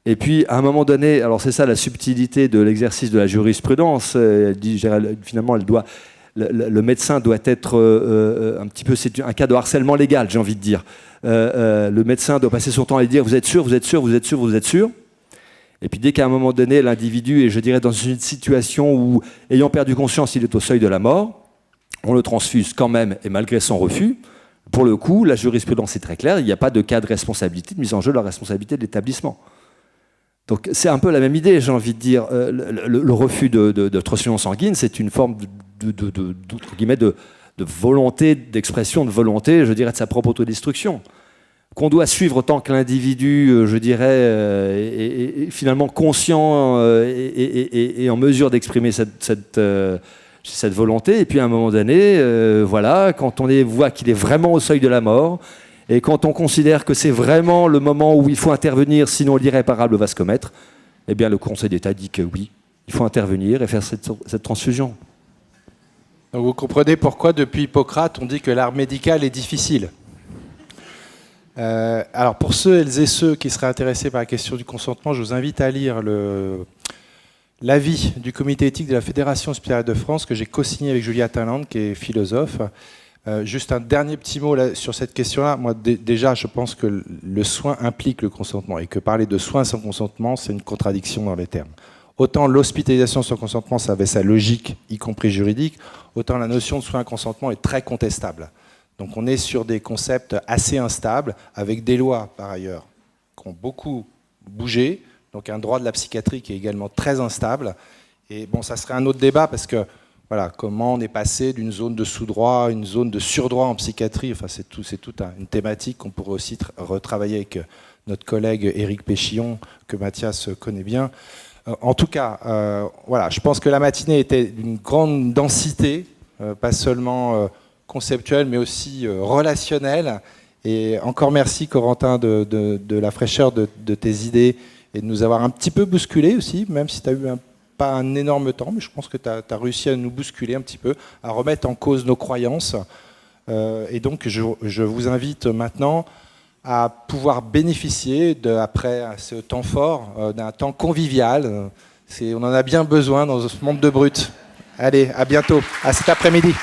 Et puis, à un moment donné, alors c'est ça la subtilité de l'exercice de la jurisprudence, elle dit, finalement, le médecin doit être un petit peu, c'est un cas de harcèlement légal, j'ai envie de dire. Le médecin doit passer son temps à lui dire « vous êtes sûr, vous êtes sûr, vous êtes sûr, vous êtes sûr ?» Et puis dès qu'à un moment donné, l'individu est, je dirais, dans une situation où, ayant perdu conscience, il est au seuil de la mort, on le transfuse quand même, et malgré son refus, pour le coup, la jurisprudence est très claire, il n'y a pas de cas de responsabilité, de mise en jeu de la responsabilité de l'établissement. Donc c'est un peu la même idée, j'ai envie de dire. Le refus de transfusion sanguine, c'est une forme entre guillemets, de volonté, d'expression de volonté, je dirais, de sa propre autodestruction. Qu'on doit suivre tant que l'individu, je dirais, est finalement conscient et en mesure d'exprimer cette volonté. Et puis à un moment donné, voilà, quand on voit qu'il est vraiment au seuil de la mort, et quand on considère que c'est vraiment le moment où il faut intervenir, sinon l'irréparable va se commettre, eh bien le Conseil d'État dit que oui, il faut intervenir et faire cette transfusion. Donc vous comprenez pourquoi depuis Hippocrate on dit que l'art médical est difficile. Alors pour celles et ceux qui seraient intéressés par la question du consentement, je vous invite à lire l'avis du comité éthique de la Fédération hospitalière de France que j'ai co-signé avec Julia Talland, qui est philosophe. Juste un dernier petit mot là, sur cette question-là. Moi, déjà, je pense que le soin implique le consentement et que parler de soin sans consentement, c'est une contradiction dans les termes. Autant l'hospitalisation sans consentement, ça avait sa logique, y compris juridique, autant la notion de soin consentement est très contestable. Donc on est sur des concepts assez instables, avec des lois, par ailleurs, qui ont beaucoup bougé, donc un droit de la psychiatrie qui est également très instable. Et bon, ça serait un autre débat, parce que voilà, comment on est passé d'une zone de sous-droit à une zone de sur-droit en psychiatrie, enfin, c'est toute une thématique qu'on pourrait aussi retravailler avec notre collègue Éric Péchillon, que Mathias connaît bien. En tout cas, voilà, je pense que la matinée était d'une grande densité, pas seulement conceptuelle, mais aussi relationnelle. Et encore merci, Corentin, de la fraîcheur de tes idées et de nous avoir un petit peu bousculé aussi, même si tu as eu pas un énorme temps, mais je pense que tu as réussi à nous bousculer un petit peu, à remettre en cause nos croyances. Et donc, je vous invite maintenant à pouvoir bénéficier, après ce temps fort, d'un temps convivial. On en a bien besoin dans ce monde de brutes. Allez, à bientôt, à cet après-midi.